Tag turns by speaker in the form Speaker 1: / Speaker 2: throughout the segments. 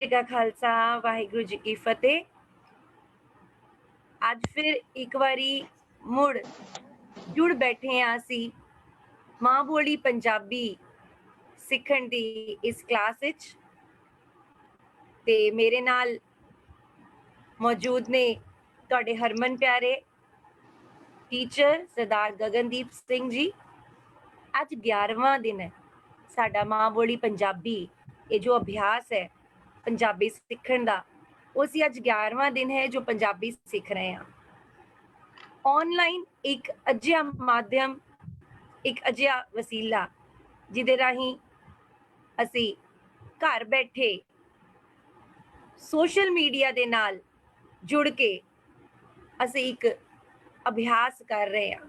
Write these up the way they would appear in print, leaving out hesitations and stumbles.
Speaker 1: का खालसा वाहिगुरु जी की फतेह। ਅੱਜ ਫਿਰ ਇੱਕ ਵਾਰੀ ਮੁੜ ਜੁੜ ਬੈਠੇ ਹਾਂ ਅਸੀਂ ਮਾਂ ਬੋਲੀ ਪੰਜਾਬੀ ਸਿੱਖਣ ਦੀ ਇਸ ਕਲਾਸ ਵਿੱਚ ਤੇ ਮੇਰੇ ਨਾਲ ਮੌਜੂਦ ਨੇ ਤੁਹਾਡੇ ਹਰਮਨ ਪਿਆਰੇ ਟੀਚਰ ਸਰਦਾਰ ਗਗਨਦੀਪ ਸਿੰਘ ਜੀ। ਅੱਜ 11ਵਾਂ ਦਿਨ ਹੈ ਸਾਡਾ ਮਾਂ ਬੋਲੀ ਪੰਜਾਬੀ ਇਹ ਜੋ ਅਭਿਆਸ ਹੈ ਪੰਜਾਬੀ ਸਿੱਖਣ ਦਾ ਉਹ ਅਸੀਂ ਅੱਜ 11ਵਾਂ ਦਿਨ ਹੈ ਜੋ ਪੰਜਾਬੀ ਸਿੱਖ ਰਹੇ ਹਾਂ। ऑनलाइन एक अजिहा माध्यम एक अजिहा वसीला जिहदे राहीं असी घर बैठे सोशल मीडिया दे नाल जुड़ के असी एक अभ्यास कर रहे हैं।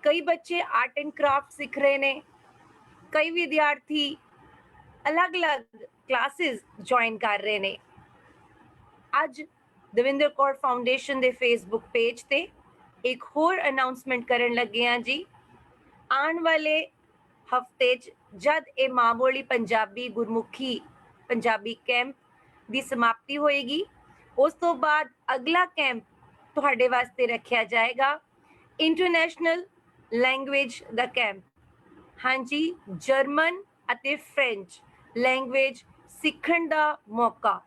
Speaker 1: कई बच्चे आर्ट एंड क्राफ्ट सीख रहे ने, कई विद्यार्थी अलग अलग क्लासेस ज्वाइन कर रहे ने। अज दविंदर कौर फाउंडेशन दे फेसबुक पेज ते एक होर अनाउंसमेंट करन लगे हैं जी। आने वाले हफ्ते जद ए मां बोली पंजाबी गुरमुखी पंजाबी कैंप की समाप्ति होएगी उस तो बाद अगला कैंप तुहाडे वास्ते रखा जाएगा इंटरनेशनल लैंग्वेज दा कैंप। हाँ जी, जर्मन अते फ्रेंच लैंग्वेज सीखण दा मौका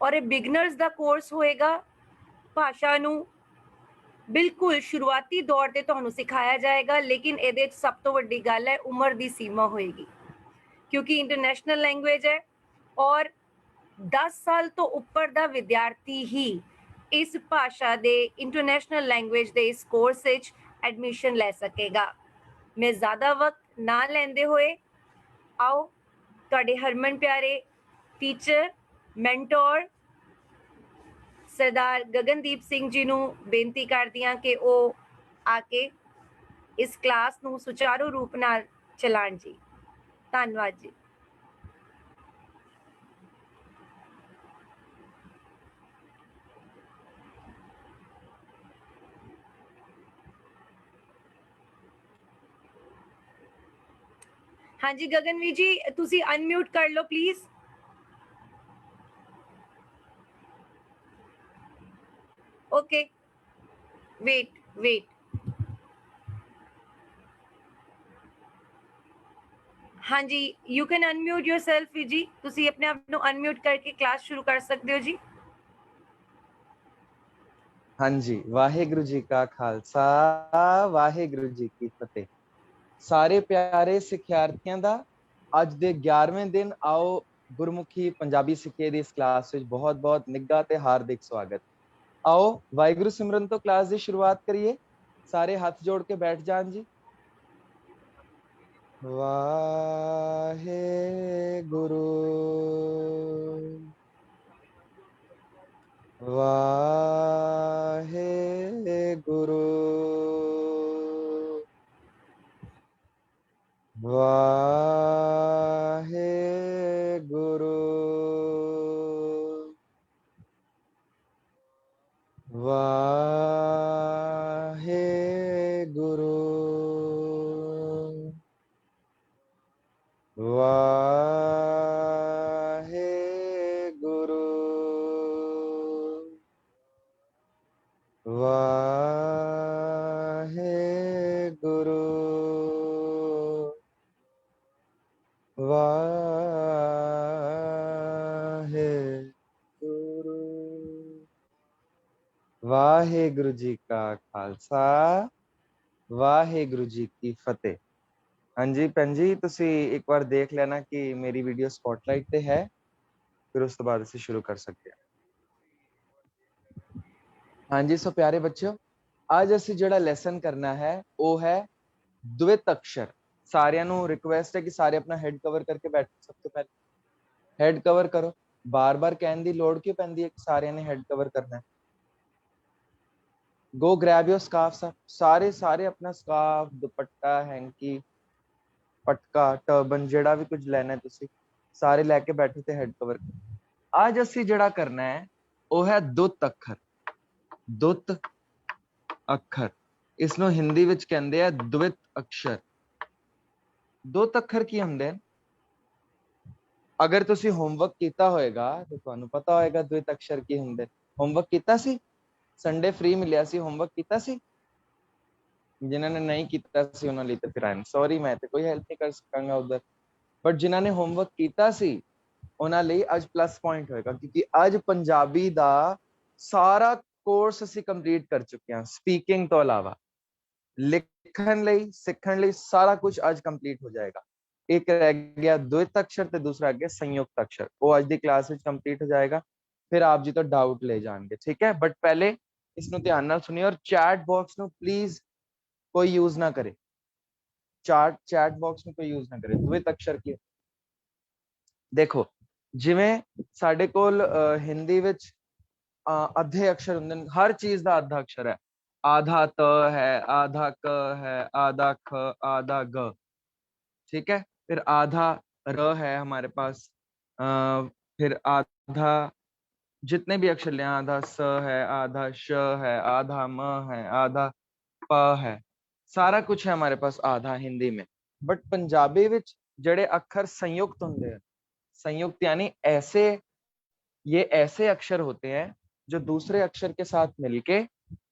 Speaker 1: और ये बिगनर्स दा कोर्स होएगा। भाषा नू बिल्कुल शुरुआती दौर ते तुहानू सिखाया जाएगा, लेकिन ਇਹਦੇ ਚ सब तो वड्डी गल है उम्र दी सीमा होएगी क्योंकि इंटरनेशनल लैंग्वेज है और 10 साल तो ऊपर दा विद्यार्थी ही इस भाषा दे इंटरनेशनल लैंग्वेज दे इस कोर्स विच एडमिशन ले सकेगा। मैं ज़्यादा वक्त ना लेंदे होए आओ तुहाडे हरमन प्यारे टीचर मैंटोर सरदार गगनदीप सिंह जी नू बेनती करदी हां कि ਉਹ आके इस क्लास नू सुचारू रूप नाल चलाण जी। धन्नवाद जी। हाँ जी गगनवीर जी तुसी अनम्यूट कर लो प्लीज। ओके वेट हाँ जी यू कैन अनम्यूट योरसेल्फ जी। तुसी अपने आप नू अनम्यूट करके क्लास शुरू कर सकते हो जी।
Speaker 2: हाँ जी, वाहिगुरु जी का खालसा वाहिगुरु जी की फतेह। सारे प्यारे सिक्ख्यार्थियों का अज दे 11वें दिन आओ गुरमुखी पंजाबी सिक्खे दी इस क्लास विच बहुत बहुत निघा ते हार्दिक स्वागत। आओ वाहिगुरु सिमरन तो क्लास की शुरुआत करिए। सारे हाथ जोड़ के बैठ जान जी। वाहे गुरु वाहे गुरु वाहे गुरु वाहे गुरु वाहे गुरु वाहे गुरु वाहे गुरु। वाहेगुरु जी का खालसा वाहेगुरु जी की फतेह। हाँ जी भैन जी तुसी एक बार देख लेना कि मेरी वीडियो स्पॉटलाइट पे है, फिर उस तो बाद से शुरू कर सकते हैं। हाँ जी सो प्यारे बच्चों आज असी जिहड़ा लैसन करना है वो है द्वित अक्षर। सारियां नू रिक्वेस्ट है कि सारे अपना हेड कवर करके बैठो। सब तो पहले हेड कवर करो। बार बार कहने की लोड़ क्यों पैंदी है कि सारियां ने हेड कवर करना है। गो ग्रैब योर स्कार्फ सब सारे सारे अपना स्कार्फ दुपट्टा हैंकी पटका टर्बन जेड़ा भी कुछ लेना है तुसी सारे लैके बैठो ते हेड कवर करो। आज असी जेड़ा करना है वो है दुत अखर। दुत अखर इसनों हिंदी विच कहंदे आ द्वित अक्षर। दुत अखर की हुंदे ਅਗਰ ਤੁਸੀਂ ਹੋਮਵਰਕ ਕੀਤਾ ਹੋਏਗਾ ਤੇ ਤੁਹਾਨੂੰ ਪਤਾ ਹੋਏਗਾ द्वित अक्षर ਕੀ ਹੁੰਦੇ। ਹੋਮਵਰਕ ਕੀਤਾ ਸੀ? ਸੰਡੇ ਫ੍ਰੀ ਮਿਲਿਆ ਸੀ, ਹੋਮਵਰਕ ਕੀਤਾ ਸੀ? ਜਿਨ੍ਹਾਂ ਨੇ ਨਹੀਂ ਕੀਤਾ ਸੀ ਉਹਨਾਂ ਲਈ ਤੇ ਫਿਰ ਆਈ ਐਮ ਸੌਰੀ, ਮੈਂ ਤੇ ਕੋਈ ਹੈਲਪ ਨਹੀਂ ਕਰ ਸਕਾਂਗਾ ਉਧਰ। ਬਟ ਜਿਨ੍ਹਾਂ ਨੇ ਹੋਮਵਰਕ ਕੀਤਾ ਸੀ ਉਹਨਾਂ ਲਈ ਅੱਜ ਪਲੱਸ ਪੁਆਇੰਟ ਹੋਏਗਾ, ਕਿਉਂਕਿ ਅੱਜ ਪੰਜਾਬੀ ਦਾ ਸਾਰਾ ਕੋਰਸ ਅਸੀਂ ਕੰਪਲੀਟ ਕਰ ਚੁੱਕੇ ਹਾਂ, ਸਪੀਕਿੰਗ ਤੋਂ ਇਲਾਵਾ। ਲਿਖਣ ਲਈ, ਸਿੱਖਣ ਲਈ ਸਾਰਾ ਕੁਝ ਅੱਜ ਕੰਪਲੀਟ ਹੋ ਜਾਏਗਾ। ਇੱਕ ਰਹਿ ਗਿਆ द्वित अक्षर ਤੇ ਦੂਸਰਾ ਅੱਗੇ ਸੰਯੁਕਤ ਅਕਸ਼ਰ, ਉਹ ਅੱਜ ਦੀ ਕਲਾਸ ਵਿੱਚ ਕੰਪਲੀਟ ਹੋ ਜਾਏਗਾ। ਫਿਰ ਆਪ ਜੀ ਤੋਂ ਡਾਊਟ ਲੈ ਜਾਣਗੇ, ਠੀਕ ਹੈ। ਬਟ ਪਹਿਲੇ ਇਸ ਨੂੰ ਧਿਆਨ ਨਾਲ ਸੁਣਿਓ ਔਰ ਚੈਟ ਬਾਕਸ ਨੂੰ ਪਲੀਜ਼ ਕੋਈ यूज ना करे। चैट बॉक्स में कोई यूज ना करे। द्वित अक्षर की देखो, ਜਿਵੇਂ ਸਾਡੇ ਕੋਲ ਹਿੰਦੀ ਵਿੱਚ ਅੱਧੇ ਅਕਸ਼ਰ ਹੁੰਦੇ ਨੇ, ਹਰ ਚੀਜ਼ ਦਾ ਅੱਧਾ ਅਕਸ਼ਰ ਹੈ। आधा त है, आधा क है, आधा ख, आधा ग, ठीक है। फिर आधा र है हमारे पास, फिर आधा जितने भी अक्षर ले, आधा स है, आधा श है, आधा म है, आधा प है, सारा कुछ है हमारे पास आधा हिंदी में। बट पंजाबी विच जड़े अक्षर संयुक्त होंगे, संयुक्त यानी ऐसे, ये ऐसे अक्षर होते हैं जो दूसरे अक्षर के साथ मिलके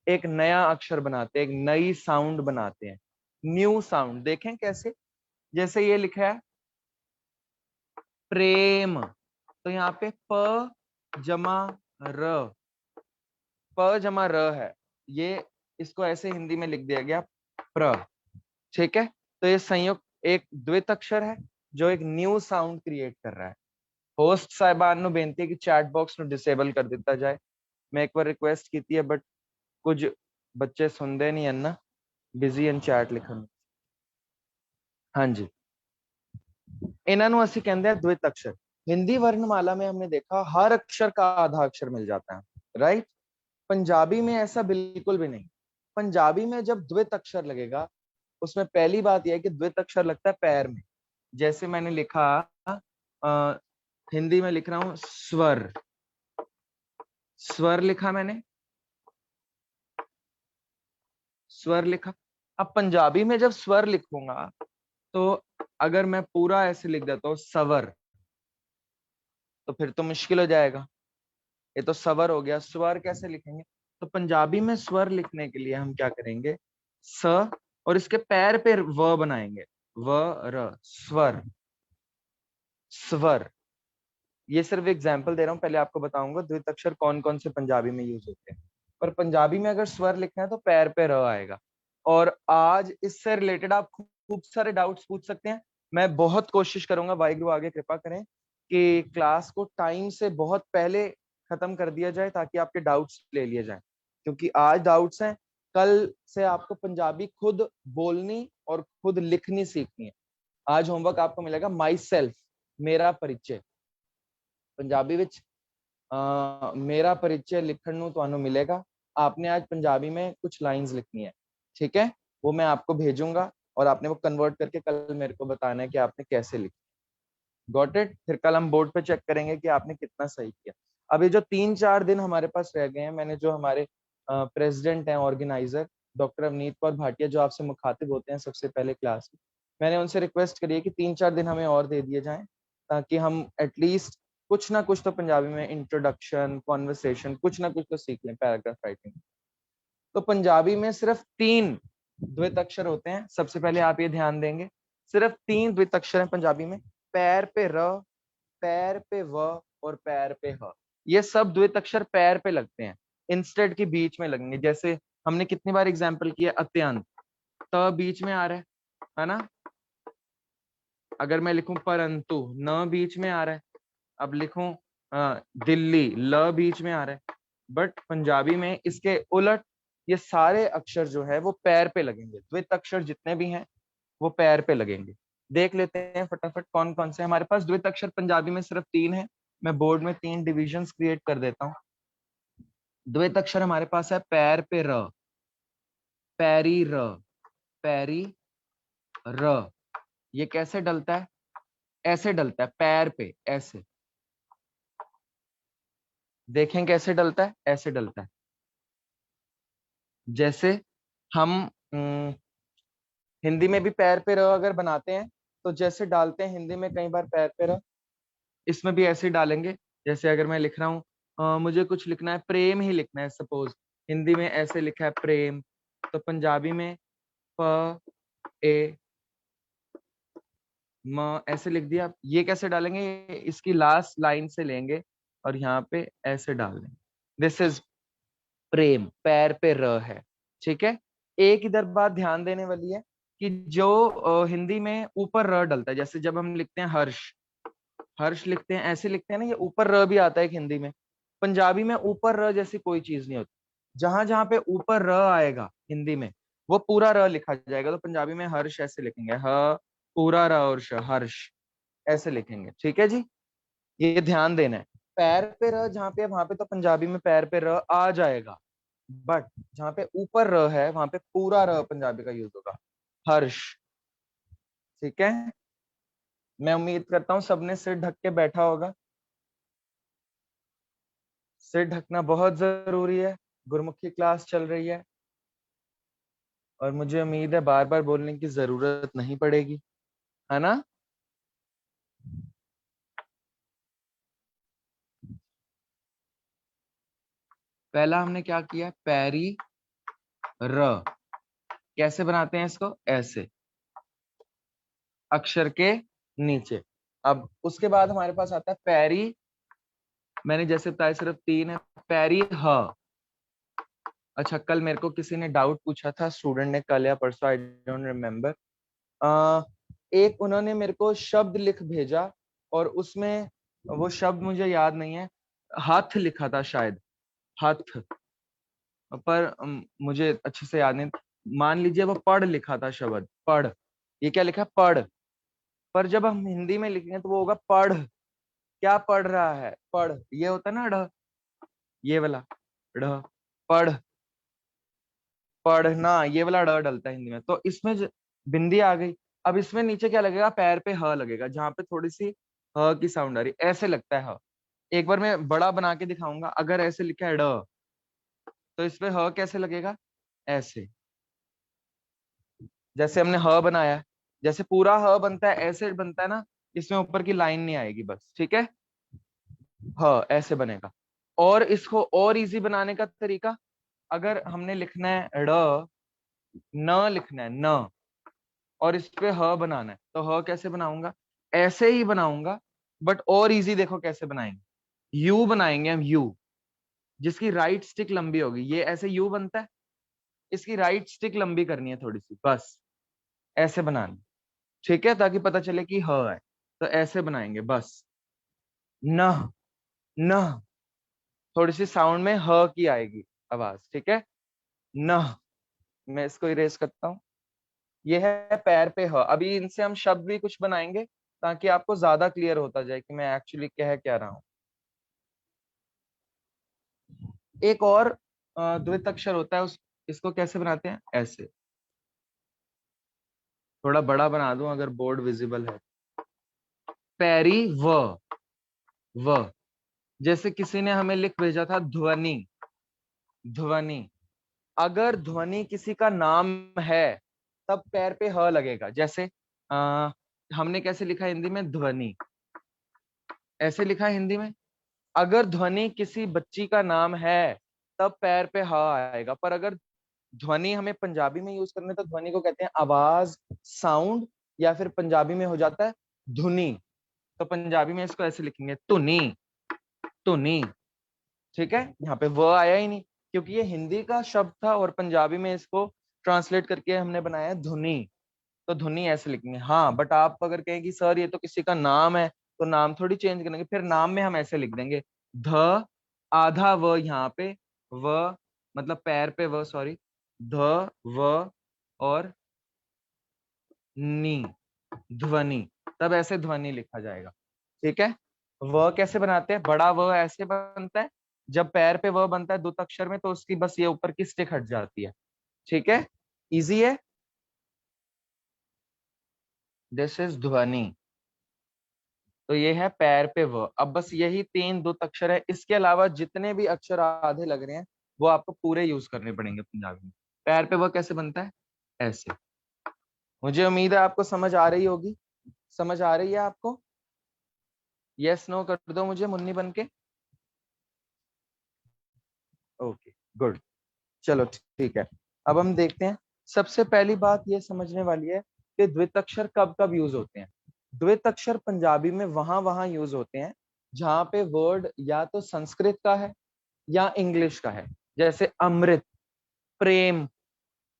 Speaker 2: एक नया अक्षर बनाते हैं, एक नई साउंड बनाते हैं, न्यू साउंड। देखें कैसे, जैसे ये लिखा है प्रेम, तो यहाँ पे प जमा र, प जमा र है, ये इसको ऐसे हिंदी में लिख दिया गया प्र, ठीक है। तो ये संयुक्त एक द्वित अक्षर है जो एक न्यू साउंड क्रिएट कर रहा है। होस्ट साहिबान ਨੂੰ ਬੇਨਤੀ ਹੈ ਕਿ ਚੈਟ ਬਾਕਸ ਨੂੰ ਡਿਸੇਬਲ ਕਰ ਦਿੱਤਾ ਜਾਏ। ਮੈਂ ਇੱਕ ਵਾਰ ਰਿਕੁਐਸਟ ਕੀਤੀ ਹੈ ਬਟ ਕੁਝ ਬੱਚੇ ਸੁਣਦੇ ਨਹੀਂ ਹਨ ਨਾ, ਬਿਜ਼ੀ ਹਨ ਚੈਟ ਲਿਖਣ। ਹਾਂਜੀ, ਇਹਨਾਂ ਨੂੰ ਅਸੀਂ ਕਹਿੰਦੇ ਆ द्वित अक्षर। हिंदी वर्णमाला में हमने देखा हर अक्षर का आधा अक्षर मिल जाता है, राइट। पंजाबी में ऐसा बिल्कुल भी नहीं। पंजाबी में जब द्वित अक्षर लगेगा, उसमें पहली बात यह है कि द्वित अक्षर लगता है पैर में। जैसे मैंने लिखा, हिंदी में लिख रहा हूं स्वर, स्वर लिखा मैंने, स्वर लिखा। अब पंजाबी में जब स्वर लिखूंगा तो अगर मैं पूरा ऐसे लिख देता हूं सवर, तो फिर तो मुश्किल हो जाएगा। ये तो सवर हो गया, स्वर कैसे लिखेंगे? तो पंजाबी में स्वर लिखने के लिए हम क्या करेंगे, स और इसके पैर पे व बनाएंगे, व र, स्वर, स्वर। ये सिर्फ एग्जाम्पल दे रहा हूं, पहले आपको बताऊंगा द्वित अक्षर कौन कौन से पंजाबी में यूज होते हैं। पर पंजाबी में अगर स्वर लिखना है तो पैर पे र आएगा। और आज इससे रिलेटेड आप खूब सारे डाउट्स पूछ सकते हैं। मैं बहुत कोशिश करूंगा, वाहिगुरु आगे कृपा करें कि क्लास को टाइम से बहुत पहले खत्म कर दिया जाए ताकि आपके डाउट्स ले लिए जाए, क्योंकि आज डाउट्स हैं, कल से आपको पंजाबी खुद बोलनी और खुद लिखनी सीखनी है। आज होमवर्क आपको मिलेगा माई सेल्फ, मेरा परिचय। पंजाबी विच मेरा परिचय लिखण नूं तुहानूं मिलेगा। आपने आज पंजाबी में कुछ लाइंस लिखनी है, ठीक है। वो मैं आपको भेजूंगा और आपने वो कन्वर्ट करके कल मेरे को बताना है कि आपने कैसे लिखी। Got it? फिर कल हम बोर्ड पे चेक करेंगे कि आपने कितना सही किया। अब ये जो 3-4 दिन हमारे पास रह गए हैं, मैंने जो हमारे प्रेसिडेंट हैं, ऑर्गेनाइजर डॉक्टर अवनीत कौर भाटिया, जो आपसे मुखातिब होते हैं सबसे पहले क्लास में, मैंने उनसे रिक्वेस्ट करी है कि 3-4 दिन हमें और दे दिए जाएं ताकि हम एटलीस्ट कुछ ना कुछ तो पंजाबी में इंट्रोडक्शन, कॉन्वर्सेशन, कुछ ना कुछ तो सीख लें, पैराग्राफ राइटिंग। तो पंजाबी में सिर्फ 3 द्वित अक्षर होते हैं। सबसे पहले आप ये ध्यान देंगे, सिर्फ 3 द्वित अक्षर हैं पंजाबी में, पैर पे र, पैर पे व और पैर पे ह। ये सब द्वित अक्षर पैर पे लगते हैं, इंस्टेड के बीच में लगेंगे। जैसे हमने कितनी बार एग्जाम्पल किया, अत्यंत, त बीच में आ रहा है ना। अगर मैं लिखूं परंतु, न बीच में आ रहा है। अब लिखूं दिल्ली, ल बीच में आ रहा है। बट पंजाबी में इसके उलट ये सारे अक्षर जो है वो पैर पे लगेंगे। द्वित अक्षर जितने भी हैं वो पैर पे लगेंगे। देख लेते हैं फटाफट कौन कौन से हमारे पास द्वित अक्षर पंजाबी में सिर्फ 3 है। मैं बोर्ड में 3 डिविजन्स क्रिएट कर देता हूं। द्वित अक्षर हमारे पास है पैर पे र, पैरी र, पैरी र। ये कैसे डलता है? ऐसे डलता है पैर पे, ऐसे। देखें कैसे डलता है, ऐसे डलता है। जैसे हम हिंदी में भी पैर पे र अगर बनाते हैं तो जैसे डालते हैं हिंदी में कई बार पैर पे र, इसमें भी ऐसे ही डालेंगे। जैसे अगर मैं लिख रहा हूँ मुझे कुछ लिखना है, प्रेम ही लिखना है, सपोज हिंदी में ऐसे लिखा है प्रेम, तो पंजाबी में प ए म ऐसे लिख दिया। ये कैसे डालेंगे, इसकी लास्ट लाइन से लेंगे और यहाँ पे ऐसे डाल देंगे। दिस इज प्रेम, पैर पे र है, ठीक है। एक इधर बात ध्यान देने वाली है कि जो हिंदी में ऊपर र डलता है, जैसे जब हम लिखते हैं हर्ष, हर्ष लिखते हैं ऐसे लिखते हैं ना, ये ऊपर र भी आता है एक हिंदी में। पंजाबी में ऊपर र जैसी कोई चीज नहीं होती। जहां जहां पे ऊपर र आएगा हिंदी में वो पूरा र लिखा जाएगा। तो पंजाबी में हर्ष ऐसे लिखेंगे, ह पूरा र और श, हर्ष ऐसे लिखेंगे, ठीक है जी। ये ध्यान देना है। पैर पे र जहां पे है वहां पे तो पंजाबी में पैर पे र आ जाएगा, बट जहां पे ऊपर र है वहां पे पूरा र पंजाबी का यूज होगा, हर्ष, ठीक है। मैं उम्मीद करता हूँ सबने सिर ढक के बैठा होगा। सिर ढकना बहुत जरूरी है, गुरुमुखी क्लास चल रही है और मुझे उम्मीद है बार बार बोलने की जरूरत नहीं पड़ेगी, है ना। पहला हमने क्या किया, पैरी र, कैसे बनाते हैं इसको, ऐसे अक्षर के नीचे। अब उसके बाद हमारे पास आता है पैरी, मैंने जैसे बताया सिर्फ 3 है, पैरी ह। अच्छा, कल मेरे को किसी ने डाउट पूछा था, स्टूडेंट ने, कल या परसों, आई डोंट रिमेम्बर। एक उन्होंने मेरे को शब्द लिख भेजा और उसमें वो शब्द मुझे याद नहीं है, हाथ लिखा था शायद, हाथ, पर मुझे अच्छे से याद नहीं। मान लीजिए वो पढ़ लिखा था शब्द, पढ़, ये क्या लिखा, पढ़, पर जब हम हिंदी में लिखेंगे तो वो होगा पढ़, क्या पढ़ रहा है, पढ़, ये होता है ना ढ, ये वाला ढ, पढ़, पढ़ना, ये वाला ड डलता है हिंदी में। तो इसमें बिंदी आ गई। अब इसमें नीचे क्या लगेगा, पैर पे ह लगेगा, जहां पे थोड़ी सी ह की साउंड आ रही, ऐसे लगता है ह। एक बार मैं बड़ा बना के दिखाऊंगा, अगर ऐसे लिखा है ड तो इस पे ह कैसे लगेगा, ऐसे, जैसे हमने ह बनाया, जैसे पूरा ह बनता है ऐसे बनता है ना, इसमें ऊपर की लाइन नहीं आएगी बस, ठीक है। ह ऐसे बनेगा। और इसको और इजी बनाने का तरीका, अगर हमने लिखना है ड़, न लिखना है न, और इस पे ह बनाना है, तो ह कैसे बनाऊंगा, ऐसे ही बनाऊंगा, बट और इजी देखो कैसे बनाएंगे, यू बनाएंगे हम, यू, जिसकी राइट स्टिक लंबी होगी, ये ऐसे यू बनता है, इसकी राइट स्टिक लंबी करनी है थोड़ी सी, बस ऐसे बनाना, ठीक है, ताकि पता चले कि ह है। तो ऐसे बनाएंगे बस, न, न, थोड़ी सी साउंड में ह की आएगी आवाज, ठीक है, न। मैं इसको इरेज करता हूँ। ये है पैर पे ह। अभी इनसे हम शब्द भी कुछ बनाएंगे ताकि आपको ज्यादा क्लियर होता जाए कि मैं एक्चुअली कह क्या रहा हूँ। एक और द्वित अक्षर होता है, उस इसको कैसे बनाते हैं, ऐसे, थोड़ा बड़ा बना दूं अगर बोर्ड विजिबल है, पैरी व, जैसे किसी ने हमें लिख भेजा था ध्वनि, ध्वनि, अगर ध्वनि किसी का नाम है तब पैर पे ह लगेगा। जैसे हमने कैसे लिखा हिंदी में, ध्वनि, ऐसे लिखा है हिंदी में। अगर ध्वनि किसी बच्ची का नाम है तब पैर पे ह आएगा, पर अगर ध्वनि हमें पंजाबी में यूज करने तो ध्वनि को कहते हैं आवाज, साउंड, या फिर पंजाबी में हो जाता है धुनी, तो पंजाबी में इसको ऐसे लिखेंगे, धुनी, धुनी, ठीक है। यहाँ पे वो आया ही नहीं क्योंकि ये हिंदी का शब्द था और पंजाबी में इसको ट्रांसलेट करके हमने बनाया धुनी, तो धुनी ऐसे लिखेंगे। हाँ, बट आप अगर कहें कि सर ये तो किसी का नाम है, तो नाम थोड़ी चेंज करेंगे, फिर नाम में हम ऐसे लिख देंगे, ध, आधा व यहाँ पे, व मतलब पैर पे व, सॉरी, ध, व और नी, ध्वनि, तब ऐसे ध्वनि लिखा जाएगा, ठीक है। व कैसे बनाते हैं, बड़ा व ऐसे बनता है, जब पैर पे व बनता है दुत अक्षर में तो उसकी बस ये ऊपर की स्टिक हट जाती है, ठीक है, इजी है। दिस इज ध्वनि। तो ये है पैर पे व। अब बस यही 3 दुत अक्षर है, इसके अलावा जितने भी अक्षर आधे लग रहे हैं वो आपको पूरे यूज करने पड़ेंगे पंजाबी में। पैर पे व कैसे बनता है, ऐसे। मुझे उम्मीद है आपको समझ आ रही होगी, समझ आ रही है आपको। यस नो कर दो मुझे मुन्नी बन के। Okay, good. चलो ठीक है। अब हम देखते हैं। सबसे पहली बात ये समझने वाली है कि द्वित अक्षर कब कब यूज होते हैं। द्वित अक्षर पंजाबी में वहां वहां यूज होते हैं जहां पे वर्ड या तो संस्कृत का है या इंग्लिश का है। जैसे अमृत, प्रेम,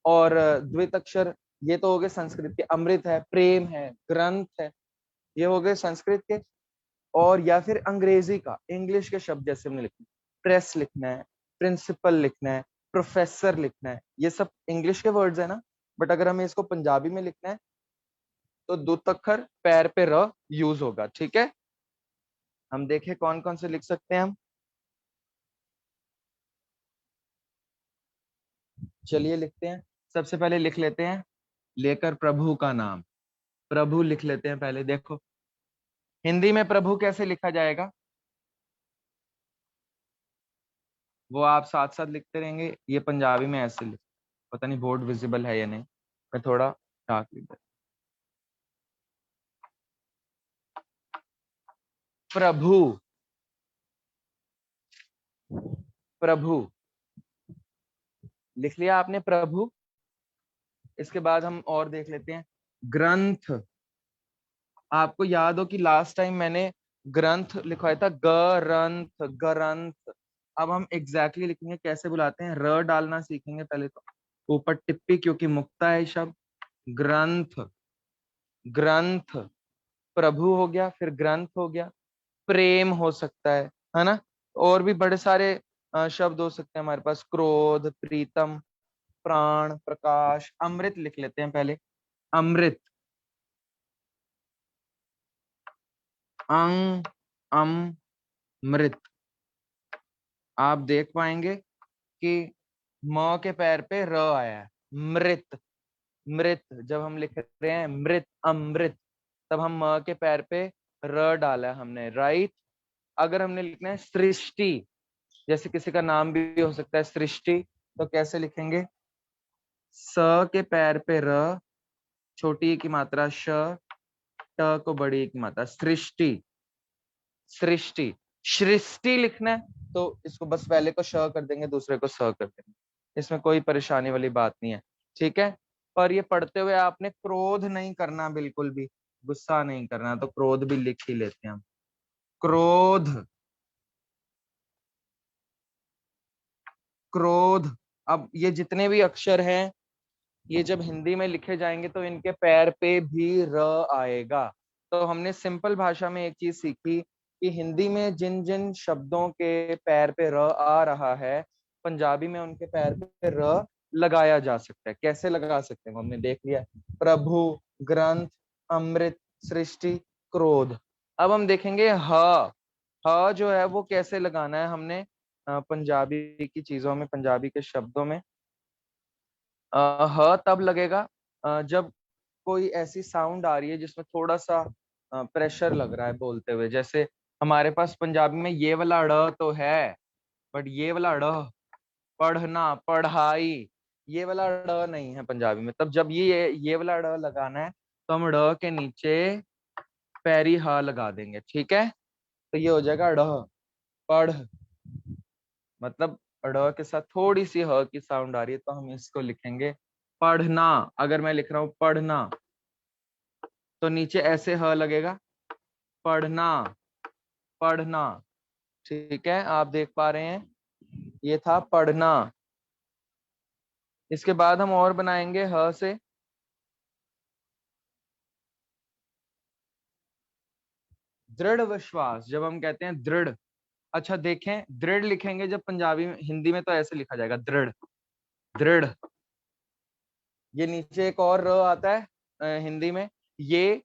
Speaker 2: और द्वित अक्षर ये तो हो गए संस्कृत के। अमृत है, प्रेम है, ग्रंथ है, ये हो गए संस्कृत के। और या फिर अंग्रेजी का, इंग्लिश के शब्द जैसे हमने लिखना, प्रेस लिखना है, प्रिंसिपल लिखना है, प्रोफेसर लिखना है, ये सब इंग्लिश के वर्ड्स है ना। बट अगर हमें इसको पंजाबी में लिखना है तो दुत अक्षर पैर पे र यूज होगा। ठीक है, हम देखें कौन कौन से लिख सकते हैं हम। चलिए लिखते हैं। सबसे पहले लिख लेते हैं लेकर प्रभु का नाम। प्रभु लिख लेते हैं पहले। देखो हिंदी में प्रभु कैसे लिखा जाएगा वो आप साथ साथ लिखते रहेंगे। ये पंजाबी में ऐसे लिख, पता नहीं बोर्ड विजिबल है या नहीं, मैं थोड़ा डार्क लिख देता। प्रभु, प्रभु लिख लिया आपने प्रभु। इसके बाद हम और देख लेते हैं ग्रंथ। आपको याद हो कि लास्ट टाइम मैंने ग्रंथ लिखवाया था, ग्रंथ ग्रंथ। अब हम एग्जैक्टली लिखेंगे कैसे बुलाते हैं, र डालना सीखेंगे पहले तो। ऊपर टिप्पी क्योंकि मुक्ता है शब्द। ग्रंथ, ग्रंथ। प्रभु हो गया, फिर ग्रंथ हो गया, प्रेम हो सकता है ना। और भी बड़े सारे शब्द हो सकते हैं हमारे पास, क्रोध, प्रीतम, प्राण, प्रकाश। अमृत लिख लेते हैं पहले। अमृत, अंग, अम, मृत। आप देख पाएंगे कि म के पैर पे र आया है, मृत। मृत जब हम लिख रहे हैं मृत, अमृत, तब हम म के पैर पे र डाला है हमने, राइट। अगर हमने लिखना है सृष्टि, जैसे किसी का नाम भी हो सकता है सृष्टि, तो कैसे लिखेंगे, स के पैर पे र, छोटी ई की मात्रा श, ट को बड़ी ई की मात्रा सृष्टि, सृष्टि। सृष्टि लिखना है तो इसको बस पहले को श कर देंगे, दूसरे को स कर देंगे, इसमें कोई परेशानी वाली बात नहीं है। ठीक है, पर ये पढ़ते हुए आपने क्रोध नहीं करना, बिल्कुल भी गुस्सा नहीं करना। तो क्रोध भी लिख ही लेते हैं हम, क्रोध, क्रोध। अब ये जितने भी अक्षर हैं ये जब हिंदी में लिखे जाएंगे तो इनके पैर पे भी र आएगा। तो हमने सिंपल भाषा में एक चीज सीखी कि हिंदी में जिन जिन शब्दों के पैर पे र आ रहा है, पंजाबी में उनके पैर पे र लगाया जा सकता है। कैसे लगा सकते हैं हमने देख लिया, प्रभु, ग्रंथ, अमृत, सृष्टि, क्रोध। अब हम देखेंगे ह। ह जो है वो कैसे लगाना है हमने पंजाबी की चीजों में, पंजाबी के शब्दों में। ह तब लगेगा जब कोई ऐसी साउंड आ रही है जिसमें थोड़ा सा प्रेशर लग रहा है बोलते हुए। जैसे हमारे पास पंजाबी में ये वाला ड़ तो है, बट ये वाला ड़, पढ़ना, पढ़ाई, ये वाला ड़ नहीं है पंजाबी में। तब जब ये वाला ड़ लगाना है तो हम ड़ के नीचे पैरी ह लगा देंगे। ठीक है, तो ये हो जाएगा ड़, पढ़। मतलब ड़ के साथ थोड़ी सी ह की साउंड आ रही है तो हम इसको लिखेंगे पढ़ना। अगर मैं लिख रहा हूं पढ़ना तो नीचे ऐसे ह लगेगा, पढ़ना, पढ़ना। ठीक है, आप देख पा रहे हैं ये था पढ़ना। इसके बाद हम और बनाएंगे ह से दृढ़ विश्वास। जब हम कहते हैं दृढ़, अच्छा देखें दृढ़ लिखेंगे जब पंजाबी में, हिंदी में तो ऐसे लिखा जाएगा दृढ़, दृढ़। ये नीचे एक और र आता है हिंदी में, ये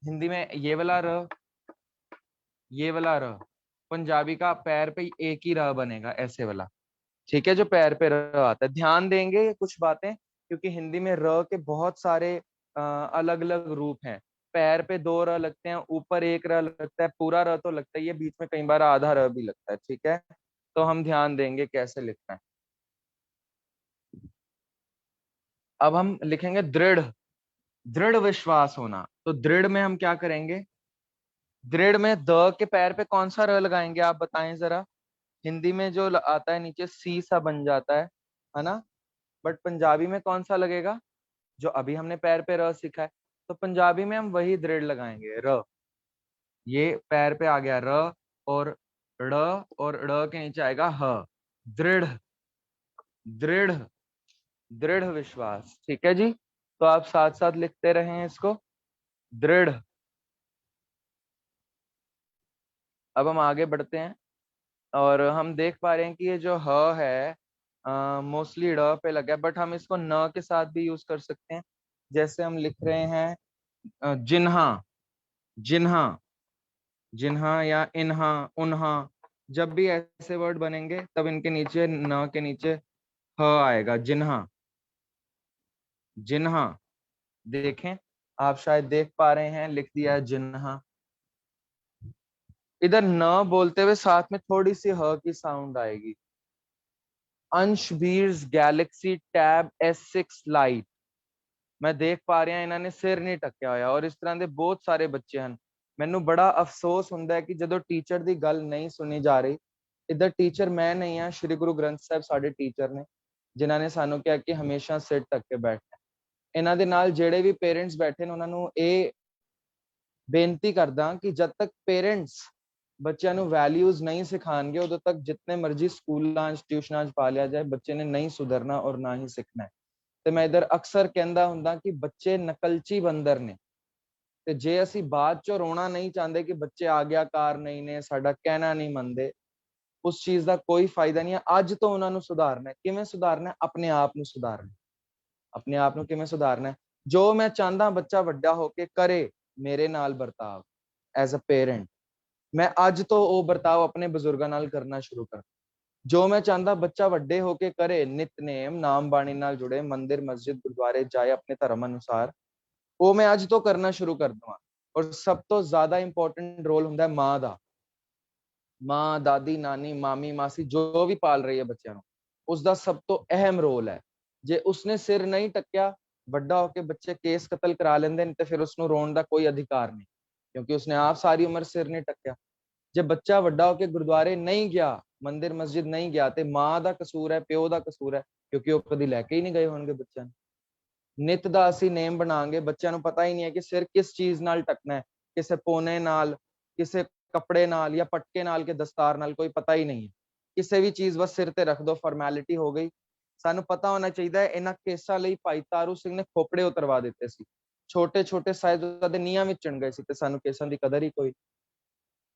Speaker 2: हिंदी में ये वाला र, ये वाला र। पंजाबी का पैर पे एक ही र बनेगा, ऐसे वाला। ठीक है, जो पैर पे र आता है। ध्यान देंगे कुछ बातें, क्योंकि हिंदी में र के बहुत सारे अलग अलग रूप हैं। पैर पे दो र लगते हैं, ऊपर एक र लगता है, पूरा र तो लगता ही है, बीच में कई बार आधा र भी लगता है। ठीक है, तो हम ध्यान देंगे कैसे लिखना है। अब हम लिखेंगे दृढ़, दृढ़ विश्वास होना। तो दृढ़ में हम क्या करेंगे, दृढ़ में द के पैर पे कौन सा र लगाएंगे आप बताएं जरा। हिंदी में जो आता है नीचे सी सा बन जाता है ना। बट पंजाबी में कौन सा लगेगा, जो अभी हमने पैर पे र सीखा है। तो पंजाबी में हम वही दृढ़ लगाएंगे, र। ये पैर पे आ गया र, और ड़, और ड़ के नीचे आएगा ह। दृढ़, दृढ़, दृढ़ विश्वास। ठीक है जी, तो आप साथ साथ लिखते रहें इसको, दृढ़। अब हम आगे बढ़ते हैं और हम देख पा रहे हैं कि ये जो ह है मोस्टली ड़ पे लगा है, बट हम इसको न के साथ भी यूज कर सकते हैं। जैसे हम लिख रहे हैं जिन्हा, जिन्हा, जिन्हा या इन्हा, उन्हा। जब भी ऐसे वर्ड बनेंगे तब इनके नीचे न के नीचे ह आएगा, जिन्हा, जिन्हा। देखें, आप शायद देख पा रहे हैं, लिख दिया है जिन्हा। इधर न बोलते हुए साथ में थोड़ी सी ह की साउंड आएगी। अंश बीर्स गैलेक्सी टैब S6 लाइट। मैं देख पा रहा ਇਹਨਾਂ ਨੇ ਸਿਰ ਨਹੀਂ ਟੱਕਿਆ ਹੋਇਆ, ਔਰ ਇਸ ਤਰ੍ਹਾਂ ਦੇ ਬਹੁਤ ਸਾਰੇ ਬੱਚੇ ਹਨ। ਮੈਨੂੰ ਬੜਾ ਅਫਸੋਸ ਹੁੰਦਾ ਹੈ ਕਿ ਜਦੋਂ ਟੀਚਰ ਦੀ ਗੱਲ ਨਹੀਂ ਸੁਣੀ ਜਾ ਰਹੀ। ਇੱਧਰ ਟੀਚਰ ਮੈਂ ਨਹੀਂ ਆ, ਸ਼੍ਰੀ ਗੁਰੂ ਗ੍ਰੰਥ ਸਾਹਿਬ ਸਾਡੇ ਟੀਚਰ ਨੇ, ਜਿਨ੍ਹਾਂ ਨੇ ਸਾਨੂੰ ਕਿਹਾ ਕਿ ਹਮੇਸ਼ਾ ਸਿਰ ਢੱਕ ਕੇ ਬੈਠਣਾ। ਇਹਨਾਂ ਦੇ ਨਾਲ ਜਿਹੜੇ ਵੀ ਪੇਰੈਂਟਸ ਬੈਠੇ ਨੇ ਉਹਨਾਂ ਨੂੰ ਇਹ ਬੇਨਤੀ ਕਰਦਾ ਕਿ ਜਦ ਤੱਕ ਪੇਰੈਂਟਸ ਬੱਚਿਆਂ ਨੂੰ ਵੈਲਿਊਜ਼ ਨਹੀਂ ਸਿਖਾਣਗੇ ਉਦੋਂ ਤੱਕ ਜਿੰਨੇ ਮਰਜ਼ੀ ਸਕੂਲਾਂ 'ਚ ਟਿਊਸ਼ਨਾਂ 'ਚ ਪਾ ਲਿਆ ਜਾਏ, ਬੱਚੇ ਨੇ ਨਹੀਂ ਸੁਧਰਨਾ ਔਰ ਨਾ ਹੀ ਸਿੱਖਣਾ ਹੈ। ਤੇ ਮੈਂ ਇਧਰ ਅਕਸਰ ਕਹਿੰਦਾ ਹੁੰਦਾ ਕਿ ਬੱਚੇ ਨਕਲਚੀ ਬੰਦਰ ਨੇ, ਤੇ ਜੇ ਅਸੀਂ ਬਾਅਦ ਚੋਂ ਰੋਣਾ ਨਹੀਂ ਚਾਹੁੰਦੇ ਕਿ ਬੱਚੇ ਆਗਿਆਕਾਰ ਨਹੀਂ ਨੇ, ਸਾਡਾ ਕਹਿਣਾ ਨਹੀਂ ਮੰਨਦੇ, ਉਸ ਚੀਜ਼ ਦਾ ਕੋਈ ਫਾਇਦਾ ਨਹੀਂ ਹੈ। ਅੱਜ ਤੋਂ ਉਹਨਾਂ ਨੂੰ ਸੁਧਾਰਨਾ ਹੈ। ਕਿਵੇਂ ਸੁਧਾਰਨਾ ਹੈ? ਆਪਣੇ ਆਪ ਨੂੰ ਸੁਧਾਰਨਾ ਹੈ। ਆਪਣੇ ਆਪ ਨੂੰ ਕਿਵੇਂ ਸੁਧਾਰਨਾ ਹੈ? ਜੋ ਮੈਂ ਚਾਹੁੰਦਾ ਬੱਚਾ ਵੱਡਾ ਹੋ ਕੇ ਕਰੇ ਮੇਰੇ ਨਾਲ ਵਰਤਾਵ ਐਜ਼ ਅ ਪੇਰੈਂਟ, ਮੈਂ ਅੱਜ ਤੋਂ ਉਹ ਵਰਤਾਵ ਆਪਣੇ ਬਜ਼ੁਰਗਾਂ ਨਾਲ ਕਰਨਾ ਸ਼ੁਰੂ ਕਰਾਂ। ਜੋ ਮੈਂ ਚਾਹੁੰਦਾ ਬੱਚਾ ਵੱਡੇ ਹੋ ਕੇ ਕਰੇ, ਨਿਤਨੇਮ ਨਾਮ ਬਾਣੀ ਨਾਲ ਜੁੜੇ, ਮੰਦਿਰ ਮਸਜਿਦ ਗੁਰਦੁਆਰੇ ਜਾਏ ਆਪਣੇ ਧਰਮ ਅਨੁਸਾਰ, ਉਹ ਮੈਂ ਅੱਜ ਤੋਂ ਕਰਨਾ ਸ਼ੁਰੂ ਕਰ ਦਵਾਂ। ਔਰ ਸਭ ਤੋਂ ਜ਼ਿਆਦਾ ਇੰਪੋਰਟੈਂਟ ਰੋਲ ਹੁੰਦਾ ਹੈ ਮਾਂ ਦਾ। ਮਾਂ, ਦਾਦੀ, ਨਾਨੀ, ਮਾਮੀ, ਮਾਸੀ ਜੋ ਵੀ ਪਾਲ ਰਹੀ ਹੈ ਬੱਚਿਆਂ ਨੂੰ, ਉਸਦਾ ਸਭ ਤੋਂ ਅਹਿਮ ਰੋਲ ਹੈ। ਜੇ ਉਸਨੇ ਸਿਰ ਨਹੀਂ ਟੱਕਿਆ, ਵੱਡਾ ਹੋ ਕੇ ਬੱਚੇ ਕੇਸ ਕਤਲ ਕਰਾ ਲੈਂਦੇ ਨੇ ਤੇ ਫਿਰ ਉਸਨੂੰ ਰੋਣ ਦਾ ਕੋਈ ਅਧਿਕਾਰ ਨਹੀਂ, ਕਿਉਂਕਿ ਉਸਨੇ ਆਪ ਸਾਰੀ ਉਮਰ ਸਿਰ ਨਹੀਂ ਟੱਕਿਆ। ਜੇ ਬੱਚਾ ਵੱਡਾ ਹੋ ਕੇ ਗੁਰਦੁਆਰੇ ਨਹੀਂ ਗਿਆ, ਮੰਦਿਰ ਮਸਜਿਦ ਨਹੀਂ ਗਿਆ, ਤੇ ਮਾਂ ਦਾ ਕਸੂਰ ਹੈ, ਪਿਓ ਦਾ ਕਸੂਰ ਹੈ, ਕਿਉਂਕਿ ਉਹ ਕਦੀ ਲੈ ਕੇ ਹੀ ਨਹੀਂ ਗਏ ਹੋਣਗੇ ਬੱਚਿਆਂ ਨੂੰ। ਨਿਤ ਦਾ ਅਸੀਂ ਨੇਮ ਬਣਾਵਾਂਗੇ, ਬੱਚਿਆਂ ਨੂੰ ਪਤਾ ਹੀ ਨਹੀਂ ਹੈ ਕਿ ਸਿਰ ਕਿਸ ਚੀਜ਼ ਨਾਲ ਟਕਣਾ ਹੈ, ਕਿਸੇ ਪੋਨੇ ਨਾਲ, ਕਿਸੇ ਕੱਪੜੇ ਨਾਲ ਜਾਂ ਪਟਕੇ ਨਾਲ ਕਿ ਦਸਤਾਰ ਨਾਲ, ਕੋਈ ਪਤਾ ਹੀ ਨਹੀਂ ਹੈ। ਕਿਸੇ ਵੀ ਚੀਜ਼ ਬਸ ਸਿਰ ਤੇ ਰੱਖ ਦੋ, ਫਾਰਮੈਲਿਟੀ ਹੋ ਗਈ। ਸਾਨੂੰ ਪਤਾ ਹੋਣਾ ਚਾਹੀਦਾ ਹੈ ਇਹਨਾਂ ਕੇਸਾਂ ਲਈ ਭਾਈ ਤਾਰੂ ਸਿੰਘ ਨੇ ਖੋਪੜੇ ਉਤਰਵਾ ਦਿੱਤੇ ਸੀ। ਛੋਟੇ ਛੋਟੇ ਸਾਹਿਬਜ਼ਾਦੇ ਨੀਹਾਂ ਵਿੱਚ ਚਿਣ ਗਏ ਸੀ ਤੇ ਸਾਨੂੰ ਕੇਸਾਂ ਦੀ ਕਦਰ ਹੀ ਕੋਈ।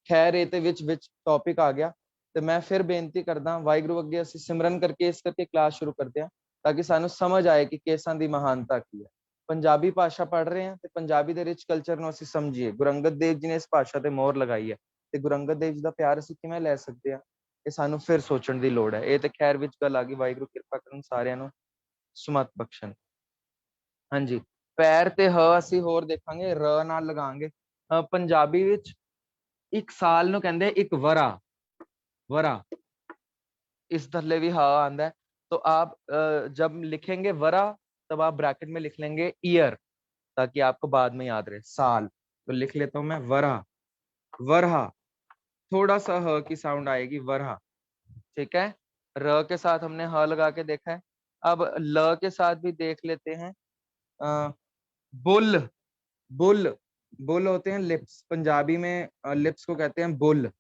Speaker 2: ਖੈਰ ਇਹ ਤੇ ਵਿੱਚ ਟੌਪਿਕ ਆ ਗਿਆ, ਤੇ ਮੈਂ ਫਿਰ ਬੇਨਤੀ ਕਰਦਾ ਵਾਹਿਗੁਰੂ ਅੱਗੇ ਅਸੀਂ ਸਿਮਰਨ ਕਰਕੇ ਇਸ ਕਰਕੇ ਕਲਾਸ ਸ਼ੁਰੂ ਕਰਦੇ ਹਾਂ, ਤਾਂ ਕਿ ਸਾਨੂੰ ਸਮਝ ਆਏ ਕਿ ਕੇਸਾਂ ਦੀ ਮਹਾਨਤਾ ਕੀ ਹੈ। ਪੰਜਾਬੀ ਭਾਸ਼ਾ ਪੜ੍ਹ ਰਹੇ ਹਾਂ ਤੇ ਪੰਜਾਬੀ ਦੇ ਰਿਚ ਕਲਚਰ ਨੂੰ ਅਸੀਂ ਸਮਝੀਏ। ਗੁਰੂ ਅੰਗਦ ਦੇਵ ਜੀ ਨੇ ਇਸ ਭਾਸ਼ਾ ਤੇ ਮੋਹਰ ਲਗਾਈ ਹੈ, ਤੇ ਗੁਰੂ ਅੰਗਦ ਦੇਵ ਜੀ ਦਾ ਪਿਆਰ ਅਸੀਂ ਕਿਵੇਂ ਲੈ ਸਕਦੇ ਹਾਂ, ਇਹ ਸਾਨੂੰ ਫਿਰ ਸੋਚਣ ਦੀ ਲੋੜ ਹੈ। ਇਹ ਤੇ ਖੈਰ ਵਿੱਚ ਗੱਲ ਆ ਗਈ, ਵਾਹਿਗੁਰੂ ਕਿਰਪਾ ਕਰਨ ਸਾਰਿਆਂ ਨੂੰ ਸੁਮਤ ਬਖਸ਼ਣ। ਹਾਂਜੀ, ਪੈਰ ਤੇ ਹ ਅਸੀਂ ਹੋਰ ਦੇਖਾਂਗੇ, ਰ ਨਾਲ ਲਗਾਵਾਂਗੇ। ਪੰਜਾਬੀ ਵਿੱਚ ਇੱਕ ਸਾਲ ਨੂੰ ਕਹਿੰਦੇ ਇੱਕ ਵਰਾ, वरा। इस थल्ले भी हा आंदा है। तो आप जब लिखेंगे वरा तब आप ब्रैकेट में लिख लेंगे ईयर, ताकि आपको बाद में याद रहे साल। तो लिख लेता हूं मैं वरा, वरहा। थोड़ा सा ह की साउंड आएगी, वरहा। ठीक है, र के साथ हमने ह लगा के देखा है। अब ल के साथ भी देख लेते हैं। बुल, बुल, बुल होते हैं लिप्स, पंजाबी में लिप्स को कहते हैं बुल।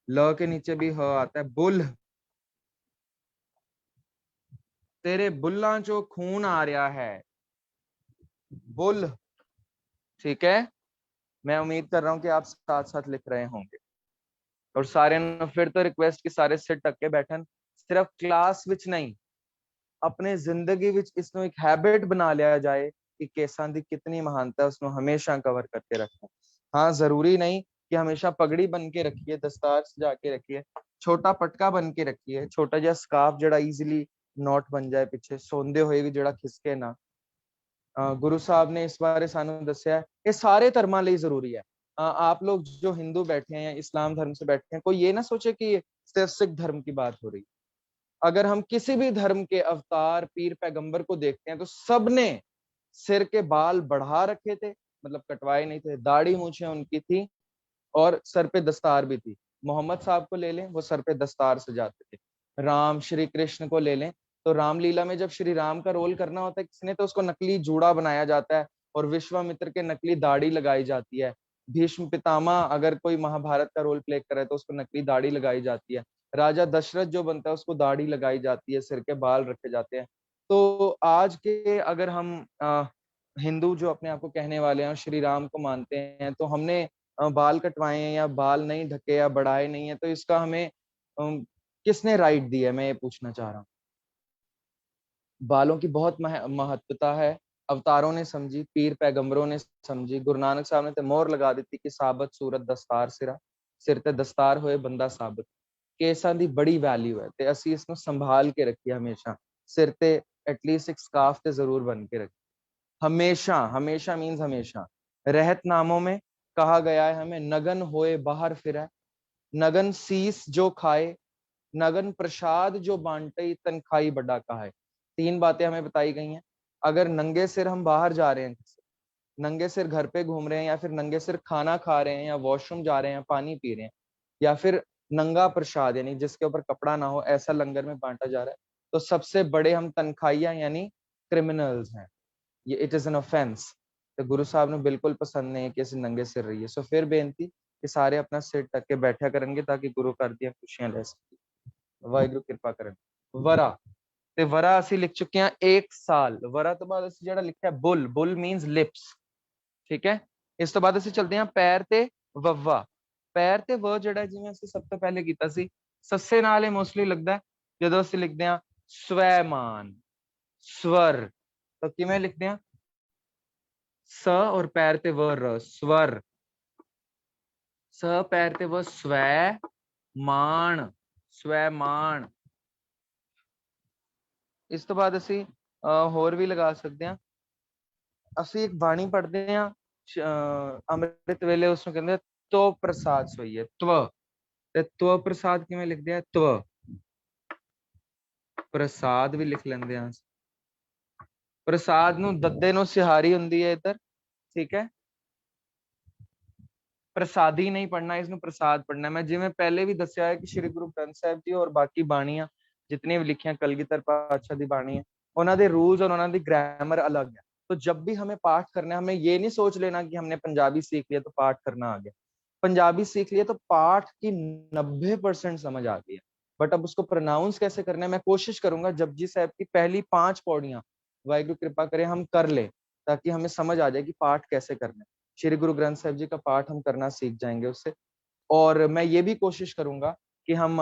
Speaker 2: ल के नीचे भी ह आता है, बुल। तेरे बुल्लां चो खून आ रहा है, बुल। ठीक है, मैं उम्मीद कर रहा हूं कि आप साथ साथ लिख रहे होंगे। और सारे ने फिर तो रिक्वेस्ट कि सारे सिर ढक के बैठन, सिर्फ क्लास विच नहीं, अपने जिंदगी विच इसनु एक हैबिट बना लिया जाए कि केसां दी कितनी महानता है, उसनु हमेशा कवर करके रखना। हाँ, जरूरी नहीं कि हमेशा पगड़ी बन के रखिए, दस्तार सजा के रखिए, छोटा पटका बन के रखिए, छोटा जिहा स्कार्फ जड़ा ईजिली नॉट बन जाए पिछे, सोंदे हुए भी जड़ा खिसके ना। गुरु साहब ने इस बारे सानू दस्या है, ये सारे धर्मां ਲਈ ਜ਼ਰੂਰੀ है। आप लोग जो हिंदू बैठे हैं या इस्लाम धर्म से बैठे हैं, कोई ये ना सोचे कि सिर्फ सिख धर्म की बात हो रही। अगर हम किसी भी धर्म के अवतार पीर पैगंबर को देखते हैं तो सबने सिर के बाल बढ़ा रखे थे, मतलब कटवाए नहीं थे, दाढ़ी मूछें उनकी थी, और सर पे दस्तार भी थी। मोहम्मद साहब को ले लें, वो सर पे दस्तार सजाते थे। राम श्री कृष्ण को ले लें, तो रामलीला में जब श्री राम का रोल करना होता है किसी ने, तो उसको नकली जूड़ा बनाया जाता है और विश्वामित्र के नकली दाढ़ी लगाई जाती है। भीष्म पितामह अगर कोई महाभारत का रोल प्ले करे तो उसको नकली दाढ़ी लगाई जाती है। राजा दशरथ जो बनता है उसको दाढ़ी लगाई जाती है, सिर के बाल रखे जाते हैं। तो आज के अगर हम हिंदू जो अपने आप को कहने वाले हैं श्री राम को मानते हैं, तो हमने बाल कटवाए हैं या बाल नहीं ढके या बढ़ाए नहीं है, तो इसका हमें किसने राइट दिया है, मैं ये पूछना चाह रहा हूँ। बालों की बहुत महत्वता है, अवतारों ने समझी, पीर पैगंबरों ने समझी। गुरु नानक साहब ने तो मोहर लगा दी कि साबत सूरत दस्तार सिरा, सिर ते दस्तार होए बंदा साबत। केसां दी बड़ी वैल्यू है ते ਅਸੀਂ ਇਸ ਨੂੰ ਸੰਭਾਲ ਕੇ ਰੱਖੀਏ ਹਮੇਸ਼ਾ। ਸਿਰ ਤੇ एटलीस्ट एक स्कार्फ ते जरूर बन के रखिए हमेशा। हमेशा मीन्स हमेशा। रहत नामों में कहा गया है हमें नगन होए बाहर फिरे, नगन सीस जो खाए, नगन प्रसाद जो बांटे, तनखाई बड़ा कहा है। तीन बातें हमें बताई गई हैं। अगर नंगे सिर हम बाहर जा रहे हैं, नंगे सिर घर पे घूम रहे हैं, या फिर नंगे सिर खाना खा रहे हैं, या वॉशरूम जा रहे हैं, पानी पी रहे हैं, या फिर नंगा प्रसाद यानी जिसके ऊपर कपड़ा ना हो ऐसा लंगर में बांटा जा रहा है, तो सबसे बड़े हम तनखाइया यानी क्रिमिनल्स हैं। ये इट इज एन ऑफेंस। तो गुरु साहब ने बिल्कुल पसंद नहीं है कि ऐसे नंगे सिर रहिए। सो फिर बेनती कि सारे अपना सिर ढक के बैठा करेंगे ताकि गुरु कर दिया खुशियां ले सके। वाहिगुरु किरपा करें। वरा ते वरा ਅਸੀਂ लिख चुके हैं 1 साल। वरा तो बाद ਅਸੀਂ ਜਿਹੜਾ ਲਿਖਿਆ बुल, बुल मीन्स लिप्स। ठीक है। ਇਸ ਤੋਂ ਬਾਅਦ ਅਸੀਂ ਚਲਦੇ ਹਾਂ ਪੈਰ ਤੇ ਵੱਵਾ। ਪੈਰ ਤੇ ਵ ਜਿਹੜਾ ਜਿਵੇਂ ਅਸੀਂ ਸਭ ਤੋਂ ਪਹਿਲੇ ਕੀਤਾ ਸੀ ਸੱਸੇ ਨਾਲ ਇਹ ਮੋਸਟਲੀ ਲੱਗਦਾ ਜਦੋਂ ਅਸੀਂ ਲਿਖਦੇ ਹਾਂ स्वैमान, स्वर। तो किमें लिखते हैं स और पैर ते व र, स्वर। स पैर ते व स्वै मान, स्वैमान। ਇਸ ਤੋਂ ਬਾਅਦ ਅਸੀਂ ਹੋਰ ਵੀ ਲਗਾ ਸਕਦੇ ਹਾਂ। ਅਸੀਂ ਇੱਕ ਬਾਣੀ ਪੜ੍ਹਦੇ ਹਾਂ ਅੰਮ੍ਰਿਤ ਵੇਲੇ, ਉਸਨੂੰ ਕਹਿੰਦੇ ਤੋ ਪ੍ਰਸਾਦ ਸੋਈਏ, ਤਵ। ਤੇ ਤਵ ਪ੍ਰਸਾਦ ਕਿਵੇਂ ਲਿਖਦੇ ਆ, ਤਵ। ਪ੍ਰਸਾਦ ਵੀ ਲਿਖ ਲੈਂਦੇ ਆ। ਪ੍ਰਸਾਦ ਨੂੰ ਦੱਦੇ ਨੂੰ ਸਿਹਾਰੀ ਹੁੰਦੀ ਹੈ ਇੱਧਰ, ਠੀਕ ਹੈ। ਪ੍ਰਸਾਦੀ ਨਹੀਂ ਪੜਨਾ, ਇਸ ਨੂੰ ਪ੍ਰਸਾਦ ਪੜਨਾ। ਮੈਂ ਜਿਵੇਂ ਪਹਿਲੇ ਵੀ ਦੱਸਿਆ ਹੈ ਕਿ ਸ਼੍ਰੀ ਗੁਰੂ ਗ੍ਰੰਥ ਸਾਹਿਬ ਜੀ ਔਰ ਬਾਕੀ ਬਾਣੀਆਂ जितनी भी लिखियां कलगीधर पातशाह दी बाणी है, उन्होंने रूल्स और उन्होंने ग्रामर अलग है। तो जब भी हमें पाठ करना है, हमें ये नहीं सोच लेना कि हमने पंजाबी सीख लिया तो पाठ करना आ गया। पंजाबी सीख लिया तो पाठ की 90% समझ आ गई है, बट अब उसको प्रोनाउंस कैसे करना है मैं कोशिश करूंगा जपजी साहब की पहली 5 पौड़ियां वाहिगुरु कृपा करें हम कर ले, ताकि हमें समझ आ जाए कि पाठ कैसे करना है। श्री गुरु ग्रंथ साहब जी का पाठ हम करना सीख जाएंगे उससे। और मैं ये भी कोशिश करूंगा कि हम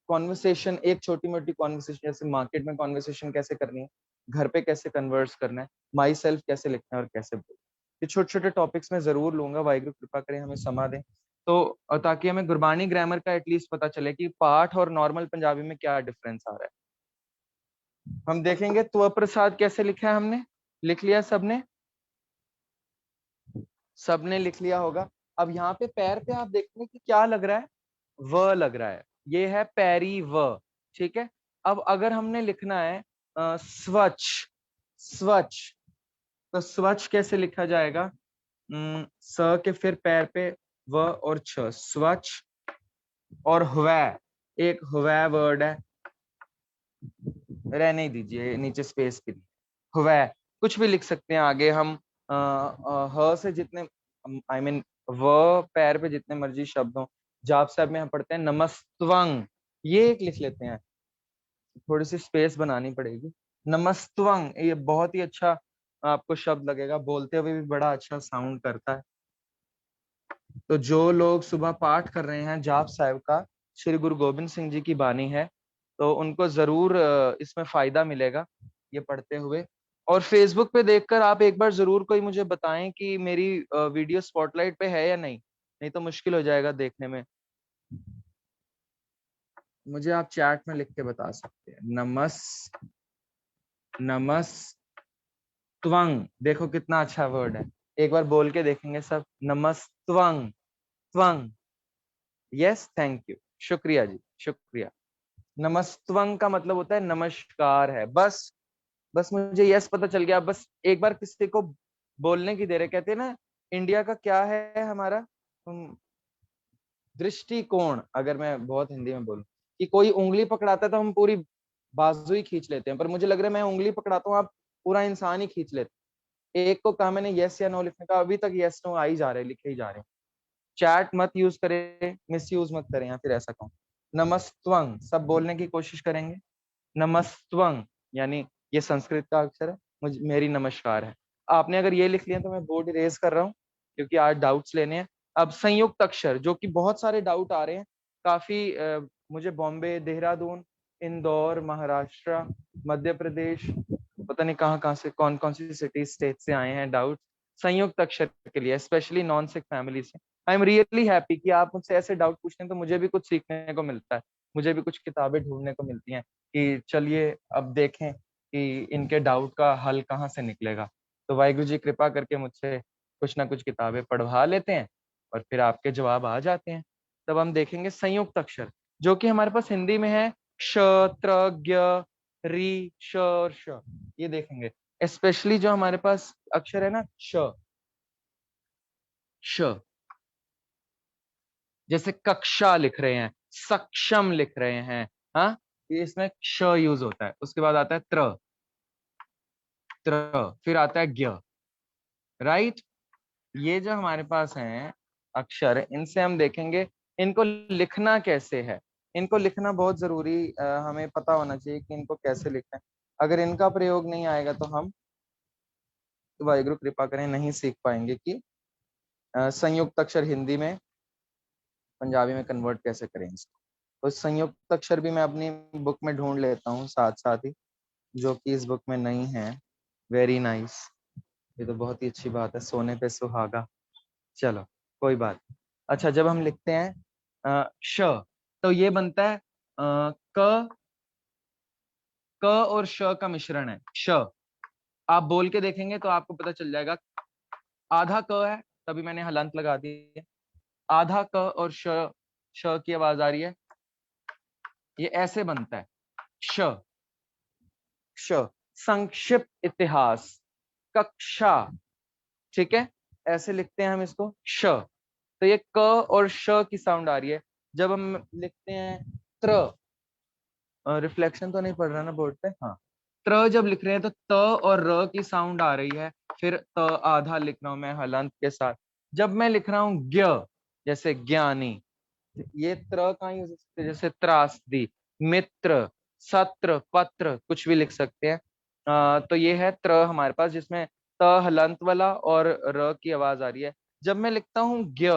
Speaker 2: कॉन्वर्सेशन, एक छोटी मोटी कॉन्वर्सेशन, जैसे मार्केट में कॉन्वर्सेशन कैसे करनी है, घर पे कैसे कन्वर्स करना है, माई सेल्फ कैसे लिखना है और कैसे बोलना है, ये छोटे छोटे टॉपिक्स में जरूर लूंगा। वाहिगुरु कृपा करें हमें समा दें तो, ताकि हमें गुरबानी ग्रामर का एटलीस्ट पता चले कि पाठ और नॉर्मल पंजाबी में क्या डिफरेंस आ रहा है। हम देखेंगे त्व प्रसाद कैसे लिखा है, हमने लिख लिया, सबने लिख लिया होगा। अब यहाँ पे पैर पे आप देखेंगे कि क्या लग रहा है, व लग रहा है, ये है पैरी व। ठीक है। अब अगर हमने लिखना है स्वच्छ, स्वच्छ, तो स्वच्छ कैसे लिखा जाएगा, स के फिर पैर पे व और छ, स्वच्छ। और हुआ, एक हुआ वर्ड है, रहने दीजिए नीचे स्पेस के लिए, हुआ कुछ भी लिख सकते हैं आगे हम। ह से जितने आई मीन व पैर पे जितने मर्जी शब्द हो, जाप साहब में हम पढ़ते हैं नमस्तवंग, ये एक लिख लेते हैं, थोड़ी सी स्पेस बनानी पड़ेगी। नमस्तवंग ये बहुत ही अच्छा आपको शब्द लगेगा, बोलते हुए भी बड़ा अच्छा साउंड करता है। तो जो लोग सुबह पाठ कर रहे हैं जाप साहब का, श्री गुरु गोबिंद सिंह जी की बानी है, तो उनको जरूर इसमें फायदा मिलेगा ये पढ़ते हुए। और फेसबुक पे देखकर आप एक बार जरूर कोई मुझे बताएं कि मेरी वीडियो स्पॉटलाइट पे है या नहीं, नहीं तो मुश्किल हो जाएगा देखने में। मुझे आप चैट में लिख के बता सकते हैं। नमस्तवंग, देखो कितना अच्छा वर्ड है, एक बार बोल के देखेंगे सब, नमस्तवंग, त्वंग। यस, थैंक यू, शुक्रिया जी, शुक्रिया। नमस्तवंग का मतलब होता है नमस्कार है, बस बस मुझे यस पता चल गया। बस एक बार किसी को बोलने की देर है। कहते हैं ना इंडिया का क्या है हमारा, दृष्टिकोण, अगर मैं बहुत हिंदी में बोलूं कि कोई उंगली पकड़ाता है तो हम पूरी बाजू ही खींच लेते हैं, पर मुझे लग रहा है मैं उंगली पकड़ाता हूँ आप पूरा इंसान ही खींच लेते हैं। एक को कहा मैंने यस या नो लिखने का, अभी तक यस नो आ ही जा रहे, लिखे ही जा रहे हैं। चैट मत यूज करें, मिस यूज मत करें, या फिर ऐसा कहूँ। नमस्त्वं, सब बोलने की कोशिश करेंगे। नमस्त्वं यानी ये संस्कृत का अक्षर है, मुझे मेरी नमस्कार है। आपने अगर ये लिख लिया तो मैं बोर्ड इरेज कर रहा हूँ, क्योंकि आज डाउट्स लेने हैं। अब संयुक्त अक्षर, जो कि बहुत सारे डाउट आ रहे हैं काफी, मुझे बॉम्बे, देहरादून, इंदौर, महाराष्ट्र, मध्य प्रदेश, पता नहीं कहाँ कहाँ से, कौन कौन सी सिटी स्टेट से आए हैं डाउट संयुक्त अक्षर के लिए, स्पेशली नॉन सिख फैमिली से। आई एम रियली हैप्पी कि आप मुझसे ऐसे डाउट पूछते हैं, तो मुझे भी कुछ सीखने को मिलता है, मुझे भी कुछ किताबें ढूंढने को मिलती हैं कि चलिए अब देखें कि इनके डाउट का हल कहाँ से निकलेगा। तो वाहिगुरु जी कृपा करके मुझसे कुछ ना कुछ किताबें पढ़वा लेते हैं और फिर आपके जवाब आ जाते हैं। तब हम देखेंगे संयुक्त अक्षर, जो कि हमारे पास हिंदी में है क्ष, त्र, ज्ञ, री, श और श। ये देखेंगे स्पेशली जो हमारे पास अक्षर है ना श, श, जैसे कक्षा लिख रहे हैं, सक्षम लिख रहे हैं, हाँ, ये इसमें श यूज होता है। उसके बाद आता है त्र, त्र, फिर आता है ज्ञ, राइट। ये जो हमारे पास हैं अक्षर, इनसे हम देखेंगे इनको लिखना कैसे है। इनको लिखना बहुत जरूरी, हमें पता होना चाहिए कि इनको कैसे लिखना है। अगर इनका प्रयोग नहीं आएगा तो हम, तो वाहिगुरु कृपा करें, नहीं सीख पाएंगे कि संयुक्त अक्षर हिंदी में पंजाबी में कन्वर्ट कैसे करें इसको। तो संयुक्त अक्षर भी मैं अपनी बुक में ढूंढ लेता हूँ साथ साथ ही, जो कि इस बुक में नहीं है। वेरी नाइस, ये तो बहुत ही अच्छी बात है, सोने पे सुहागा। चलो कोई बात नहीं। अच्छा, जब हम लिखते हैं श, तो ये बनता है क, क और श का मिश्रण है श। आप बोल के देखेंगे तो आपको पता चल जाएगा। आधा क है, तभी मैंने हलंत लगा दी है। आधा क और श, श की आवाज आ रही है, ये ऐसे बनता है श, श। संक्षिप्त इतिहास, कक्षा, ठीक है, ऐसे लिखते हैं हम इसको श। तो ये क और श की साउंड आ रही है। जब हम लिखते हैं त्र, रिफ्लेक्शन तो नहीं पड़ रहा ना बोर्ड पे, हाँ, त्र जब लिख रहे हैं तो त और र की साउंड आ रही है, फिर त आधा लिख रहा हूं मैं हलंत के साथ। जब मैं लिख रहा हूं ज्ञ, जैसे ज्ञानी, ये त्र कहाँ यूज हो सकते हैं, जैसे त्रासदी, मित्र, सत्र, पत्र, कुछ भी लिख सकते हैं। तो ये है त्र हमारे पास, जिसमें त हलंत वाला और र की आवाज आ रही है। जब मैं लिखता हूँ ज्ञ,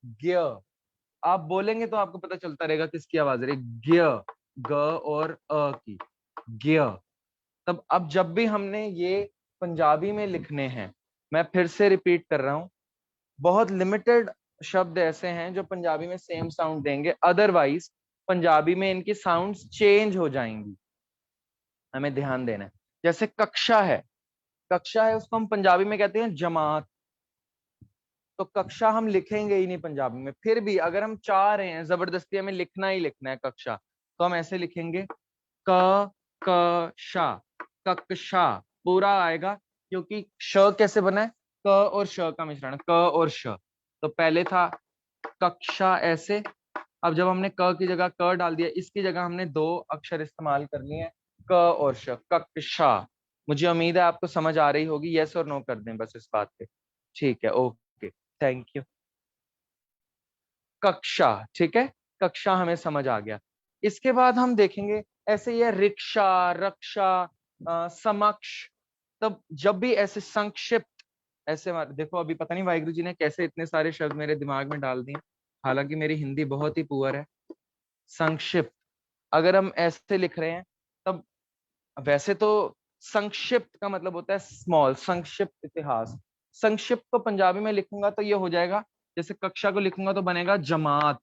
Speaker 2: ज्ञ, आप बोलेंगे तो आपको पता चलता रहेगा किसकी आवाज आ रही है, ज्ञ, ग और अ की, ज्ञ। तब अब जब भी हमने ये पंजाबी में लिखने हैं, मैं फिर से रिपीट कर रहा हूं, बहुत लिमिटेड शब्द ऐसे हैं जो पंजाबी में सेम साउंड देंगे, अदरवाइज पंजाबी में इनकी साउंड्स चेंज हो जाएंगी, हमें ध्यान देना है। जैसे कक्षा है, कक्षा है उसको हम पंजाबी में कहते हैं जमात, तो कक्षा हम लिखेंगे ही नहीं पंजाबी में। फिर भी अगर हम चाह रहे हैं जबरदस्ती हमें लिखना ही लिखना है कक्षा, तो हम ऐसे लिखेंगे क, क शा, कक्षा पूरा आएगा, क्योंकि श कैसे बना है, क और श का मिश्रण, क और श। तो पहले था कक्षा ऐसे, अब जब हमने क की जगह क डाल दिया, इसकी जगह हमने दो अक्षर इस्तेमाल कर लिए हैं, क और श, कक्षा। मुझे उम्मीद है आपको समझ आ रही होगी, यस और नो कर दें बस इस बात पे, ठीक है, ओके, थैंक यू। कक्षा, ठीक है, कक्षा हमें समझ आ गया। इसके बाद हम देखेंगे ऐसे ये रिक्शा, रक्षा, समक्ष। तब जब भी ऐसे संक्षिप्त, ऐसे देखो अभी पता नहीं वाहिगुरु जी ने कैसे इतने सारे शब्द मेरे दिमाग में डाल दिए, हालांकि मेरी हिंदी बहुत ही पुअर है। संक्षिप्त, अगर हम ऐसे लिख रहे हैं, तब वैसे तो संक्षिप्त का मतलब होता है स्मॉल, संक्षिप्त इतिहास। संक्षिप्त को पंजाबी में लिखूंगा तो ये हो जाएगा, जैसे कक्षा को लिखूंगा तो बनेगा जमात,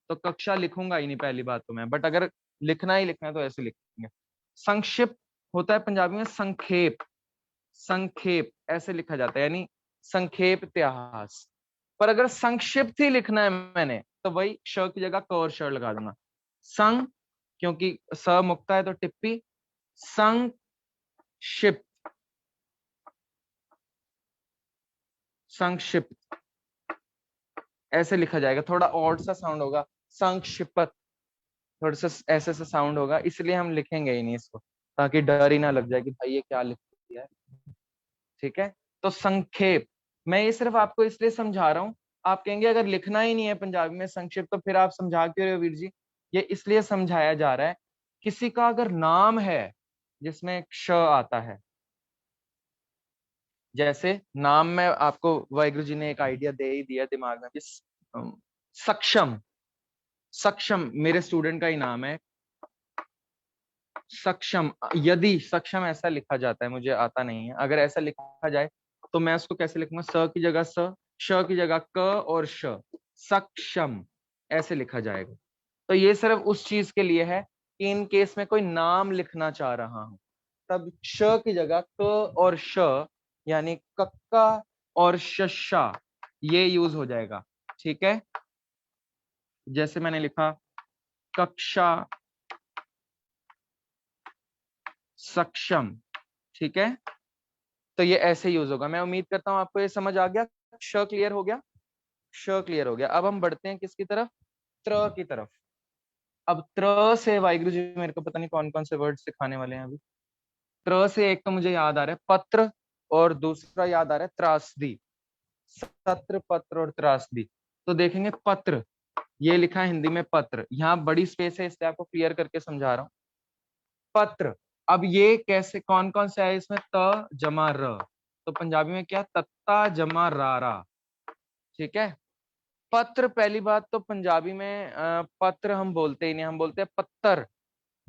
Speaker 2: तो कक्षा लिखूंगा ही नहीं पहली बात तो मैं, बट अगर लिखना ही लिखना है तो ऐसे लिखेंगे। संक्षिप्त होता है पंजाबी में संक्षेप, संक्षेप ऐसे लिखा जाता है, यानी संक्षेप इतिहास। पर अगर संक्षिप्त ही लिखना है मैंने, तो वही श की जगह क और श लगा दूंगा। संग, क्योंकि स मुक्ता है तो टिप्पी, संक्षिप्त, संक्षिप्त ऐसे लिखा जाएगा, थोड़ा ऑड सा साउंड होगा, संक्षिप्त, थोड़ा सा ऐसे सा साउंड होगा, इसलिए हम लिखेंगे ही नहीं इसको, ताकि डर ही ना लग जाए कि भाई ये क्या लिख दिया है। ठीक है, तो संक्षेप, मैं ये सिर्फ आपको इसलिए समझा रहा हूँ, आप कहेंगे अगर लिखना ही नहीं है पंजाबी में संक्षिप्त तो फिर आप समझा क्यों रहे हो वीर जी? ये इसलिए समझाया जा रहा है, किसी का अगर नाम है जिसमें श आता है, जैसे नाम में आपको वाहिगुरु जी ने एक आइडिया दे ही दिया दिमाग में, सक्षम, सक्षम मेरे स्टूडेंट का ही नाम है, सक्षम, यदि सक्षम ऐसा लिखा जाता है, मुझे आता नहीं है, अगर ऐसा लिखा जाए तो मैं उसको कैसे लिखूंगा? स की जगह स, श की जगह क और श, सक्षम ऐसे लिखा जाएगा। तो ये सिर्फ उस चीज के लिए है कि इन केस में कोई नाम लिखना चाह रहा हूं, तब श की जगह क और श, यानी कक्का और शशा, ये यूज हो जाएगा। ठीक है, जैसे मैंने लिखा कक्षा, सक्षम, ठीक है, तो ये ऐसे यूज होगा। मैं उम्मीद करता हूं आपको ये समझ आ गया, श क्लियर हो गया, श क्लियर हो गया। अब हम बढ़ते हैं किसकी तरफ? त्र की तरफ। अब त्र से वाहिगुरु जी मेरे को पता नहीं कौन कौन से वर्ड सिखाने वाले हैं अभी। त्र से एक तो मुझे याद आ रहा है पत्र, और दूसरा याद आ रहा है त्रासदी, सत्र, पत्र और त्रासदी। तो देखेंगे पत्र, ये लिखा है हिंदी में पत्र, यहाँ बड़ी स्पेस है इसलिए आपको क्लियर करके समझा रहा हूँ। पत्र, अब ये कैसे, कौन कौन से है इसमें? त जमा र, तो पंजाबी में क्या? तत्ता जमा रारा। ठीक है, पत्र, पहली बात तो पंजाबी में पत्र हम बोलते ही नहीं, हम बोलते हैं पत्तर,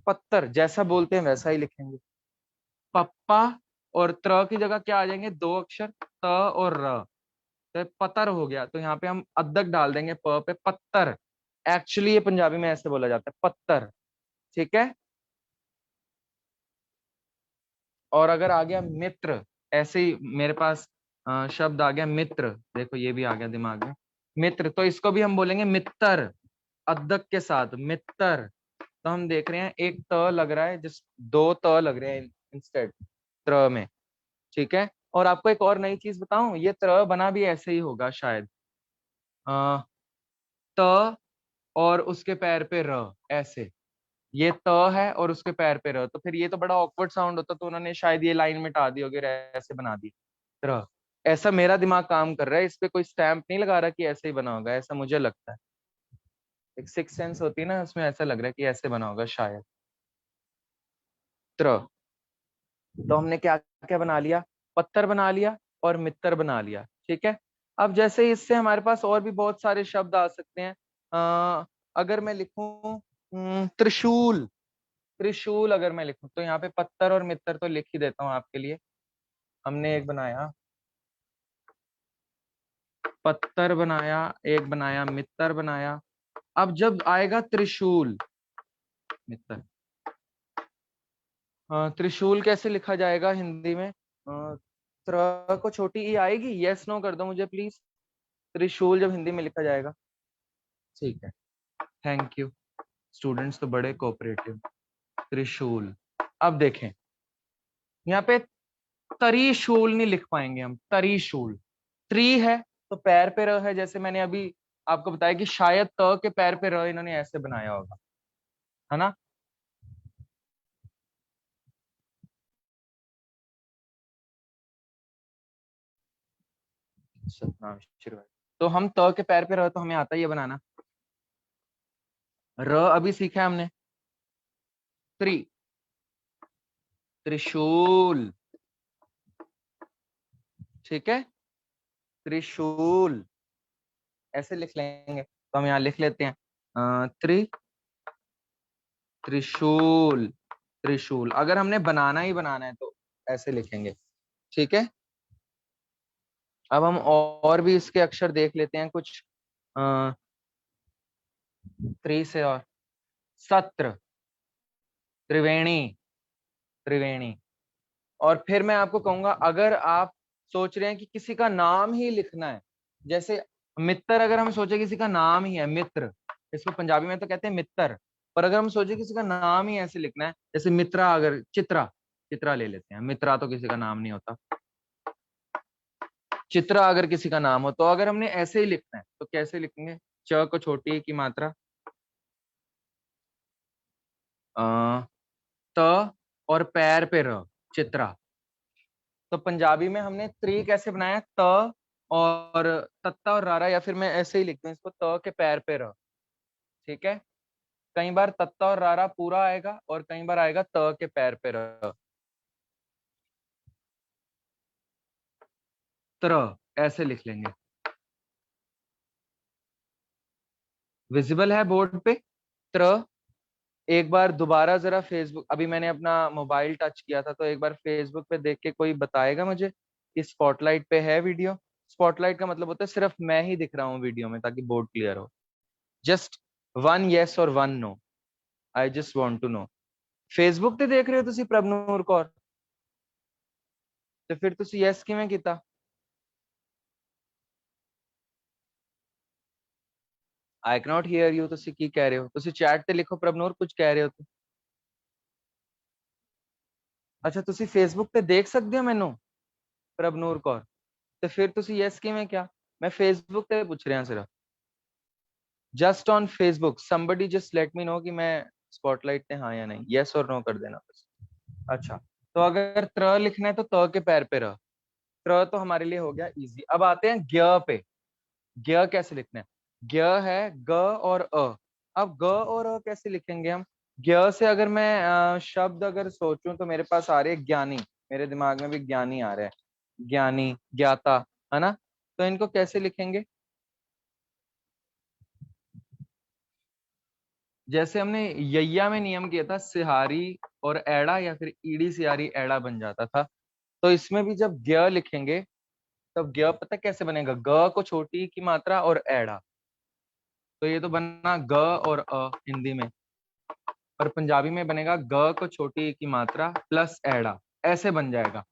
Speaker 2: पत्तर जैसा बोलते हैं वैसा ही लिखेंगे। पप्पा और त्र की जगह क्या आ जाएंगे? दो अक्षर, त और र, तो पतर हो गया, तो यहाँ पे हम अद्धक डाल देंगे प पे, पत्तर। एक्चुअली ये पंजाबी में ऐसे बोला जाता है, पत्तर। ठीक है, और अगर आ गया मित्र, ऐसे ही मेरे पास शब्द आ गया मित्र, देखो ये भी आ गया दिमाग में, मित्र, तो इसको भी हम बोलेंगे मित्र, अद्धक के साथ, मित्र। तो हम देख रहे हैं एक त लग रहा है, जिस दो त लग रहे हैं इंस्टेड त्र में। ठीक है, और आपको एक और नई चीज बताऊं, ये त्र बना भी ऐसे ही होगा शायद, त और उसके पैर पे र, ऐसे, ये त है और उसके पैर पे र, तो फिर ये तो बड़ा ऑकवर्ड साउंड होता, तो उन्होंने शायद ये लाइन मिटा दी होगी, ऐसे बना दी र। ऐसा मेरा दिमाग काम कर रहा है, इस पे कोई स्टैंप नहीं लगा रहा कि ऐसे ही बना होगा, ऐसा मुझे लगता है, एक सिक्स सेंस होती है ना, उसमें ऐसा लग रहा है कि ऐसे बना होगा शायद, त्र। तो हमने क्या क्या बना लिया? पत्थर बना लिया और मित्र बना लिया। ठीक है, अब जैसे इससे हमारे पास और भी बहुत सारे शब्द आ सकते हैं। अगर मैं लिखूं त्रिशूल, त्रिशूल अगर मैं लिखूं, तो यहाँ पे पत्थर और मित्र तो लिख ही देता हूँ आपके लिए। हमने एक बनाया पत्थर, बनाया एक, बनाया मित्र, बनाया। अब जब आएगा त्रिशूल, मित्र, त्रिशूल कैसे लिखा जाएगा हिंदी में? त्र को छोटी ई आएगी? यस नो कर दो मुझे प्लीज, त्रिशूल जब हिंदी में लिखा जाएगा। ठीक है, थैंक यू, स्टूडेंट्स तो बड़े कोऑपरेटिव। त्रिशूल, अब देखें यहाँ पे तरीशूल नहीं लिख पाएंगे हम, तरीशूल, त्रि है तो पैर पे र है, जैसे मैंने अभी आपको बताया कि शायद त के पैर पे र इन्होंने ऐसे बनाया होगा, है ना? सतनाम श्री वाहिगुरु। तो हम त के पैर पे र, तो हमें आता ही है बनाना। र अभी सीखा है हमने, त्रि, त्रिशूल। ठीक है, त्रिशूल ऐसे लिख लेंगे, तो हम यहाँ लिख लेते हैं त्रिशूल, त्रिशूल। अगर हमने बनाना ही बनाना है तो ऐसे लिखेंगे। ठीक है, अब हम और भी इसके अक्षर देख लेते हैं कुछ, त्रि से, और सत्र, त्रिवेणी, त्रिवेणी। और फिर मैं आपको कहूंगा, अगर आप सोच रहे हैं कि किसी का नाम ही लिखना है, जैसे मित्र, अगर हम सोचे किसी का नाम ही है मित्र, इसको पंजाबी में तो कहते हैं मित्र, पर अगर हम सोचे किसी का नाम ही ऐसे लिखना है, जैसे मित्रा, अगर चित्रा, चित्रा ले लेते हैं, मित्रा तो किसी का नाम नहीं होता, चित्रा अगर किसी का नाम हो, तो अगर हमने ऐसे ही लिखना है तो कैसे लिखेंगे? च को छोटी की मात्रा, त और पैर पे र, चित्रा। तो पंजाबी में हमने त्री कैसे बनाया? त और तत्ता और रारा, या फिर मैं ऐसे ही लिखता हूँ इसको, त के पैर पे र। ठीक है, कई बार तत्ता और रारा पूरा आएगा और कई बार आएगा त के पैर पे र। त्र ऐसे लिख लेंगे। विजिबल है बोर्ड पे? त्र। एक बार दोबारा जरा फेसबुक, अभी मैंने अपना मोबाइल टच किया था, तो एक बार फेसबुक पे देख के कोई बताएगा मुझे कि स्पॉटलाइट पे है वीडियो? स्पॉटलाइट का मतलब होता है सिर्फ मैं ही दिख रहा हूँ वीडियो में, ताकि बोर्ड क्लियर हो। जस्ट वन यस और one no, I just want to know. Facebook ਤੇ ਦੇਖ ਰਹੇ ਹੋ ਤੁਸੀਂ ਪ੍ਰਭਨੂਰ ਕੌਰ? ਤੇ ਫਿਰ ਤੁਸੀਂ ਯੈਸ ਕਿਵੇਂ ਕੀਤਾ? I cannot here you. ਤੁਸੀਂ ਕੀ ਕਹਿ ਰਹੇ ਹੋ? ਤੁਸੀਂ ਚੈਟ ਤੇ ਲਿਖੋ ਪ੍ਰਭਨੂਰ, ਕੁਝ ਕਹਿ ਰਹੇ ਹੋ ਤੇ। ਅੱਛਾ, ਤੁਸੀਂ ਫੇਸਬੁੱਕ ਤੇ ਦੇਖ ਸਕਦੇ ਹੋ ਮੈਨੂੰ, ਪ੍ਰਭਨੂਰ ਕੌਰ? ਤੇ ਫਿਰ ਤੁਸੀਂ ਯੈਸ ਕਿਵੇਂ ਕਿਹਾ? ਮੈਂ ਫੇਸਬੁੱਕ ਤੇ ਪੁੱਛ ਰਿਹਾ ਸਿਰਫ। Just on Facebook somebody just let me know कि मैं स्पॉटलाइट पे हाँ या नहीं, यस और नो कर देना बस। अच्छा, तो अगर त्र लिखना है तो त के पैर पे र। त्र तो हमारे लिए हो गया इजी। अब आते हैं ज्ञ पे। ज्ञ कैसे लिखना है? ज्ञ है ग और अ। अब ग और अ कैसे लिखेंगे हम? ज्ञ से अगर मैं शब्द अगर सोचूं तो मेरे पास आ रहे हैं ज्ञानी, मेरे दिमाग में भी ज्ञानी आ रहा है, ज्ञानी, ज्ञाता, है ना? तो इनको कैसे लिखेंगे? जैसे हमने यैया में नियम किया था, सिहारी और एड़ा, या फिर ईड़ी सिहारी एड़ा बन जाता था, तो इसमें भी जब ज्ञ लिखेंगे तब ज्ञ पता कैसे बनेगा? ग को छोटी की मात्रा और एड़ा। तो ये तो बना ग और अ हिंदी में, और पंजाबी में बनेगा ग को छोटी की मात्रा प्लस एड़ा, ऐसे बन जाएगा।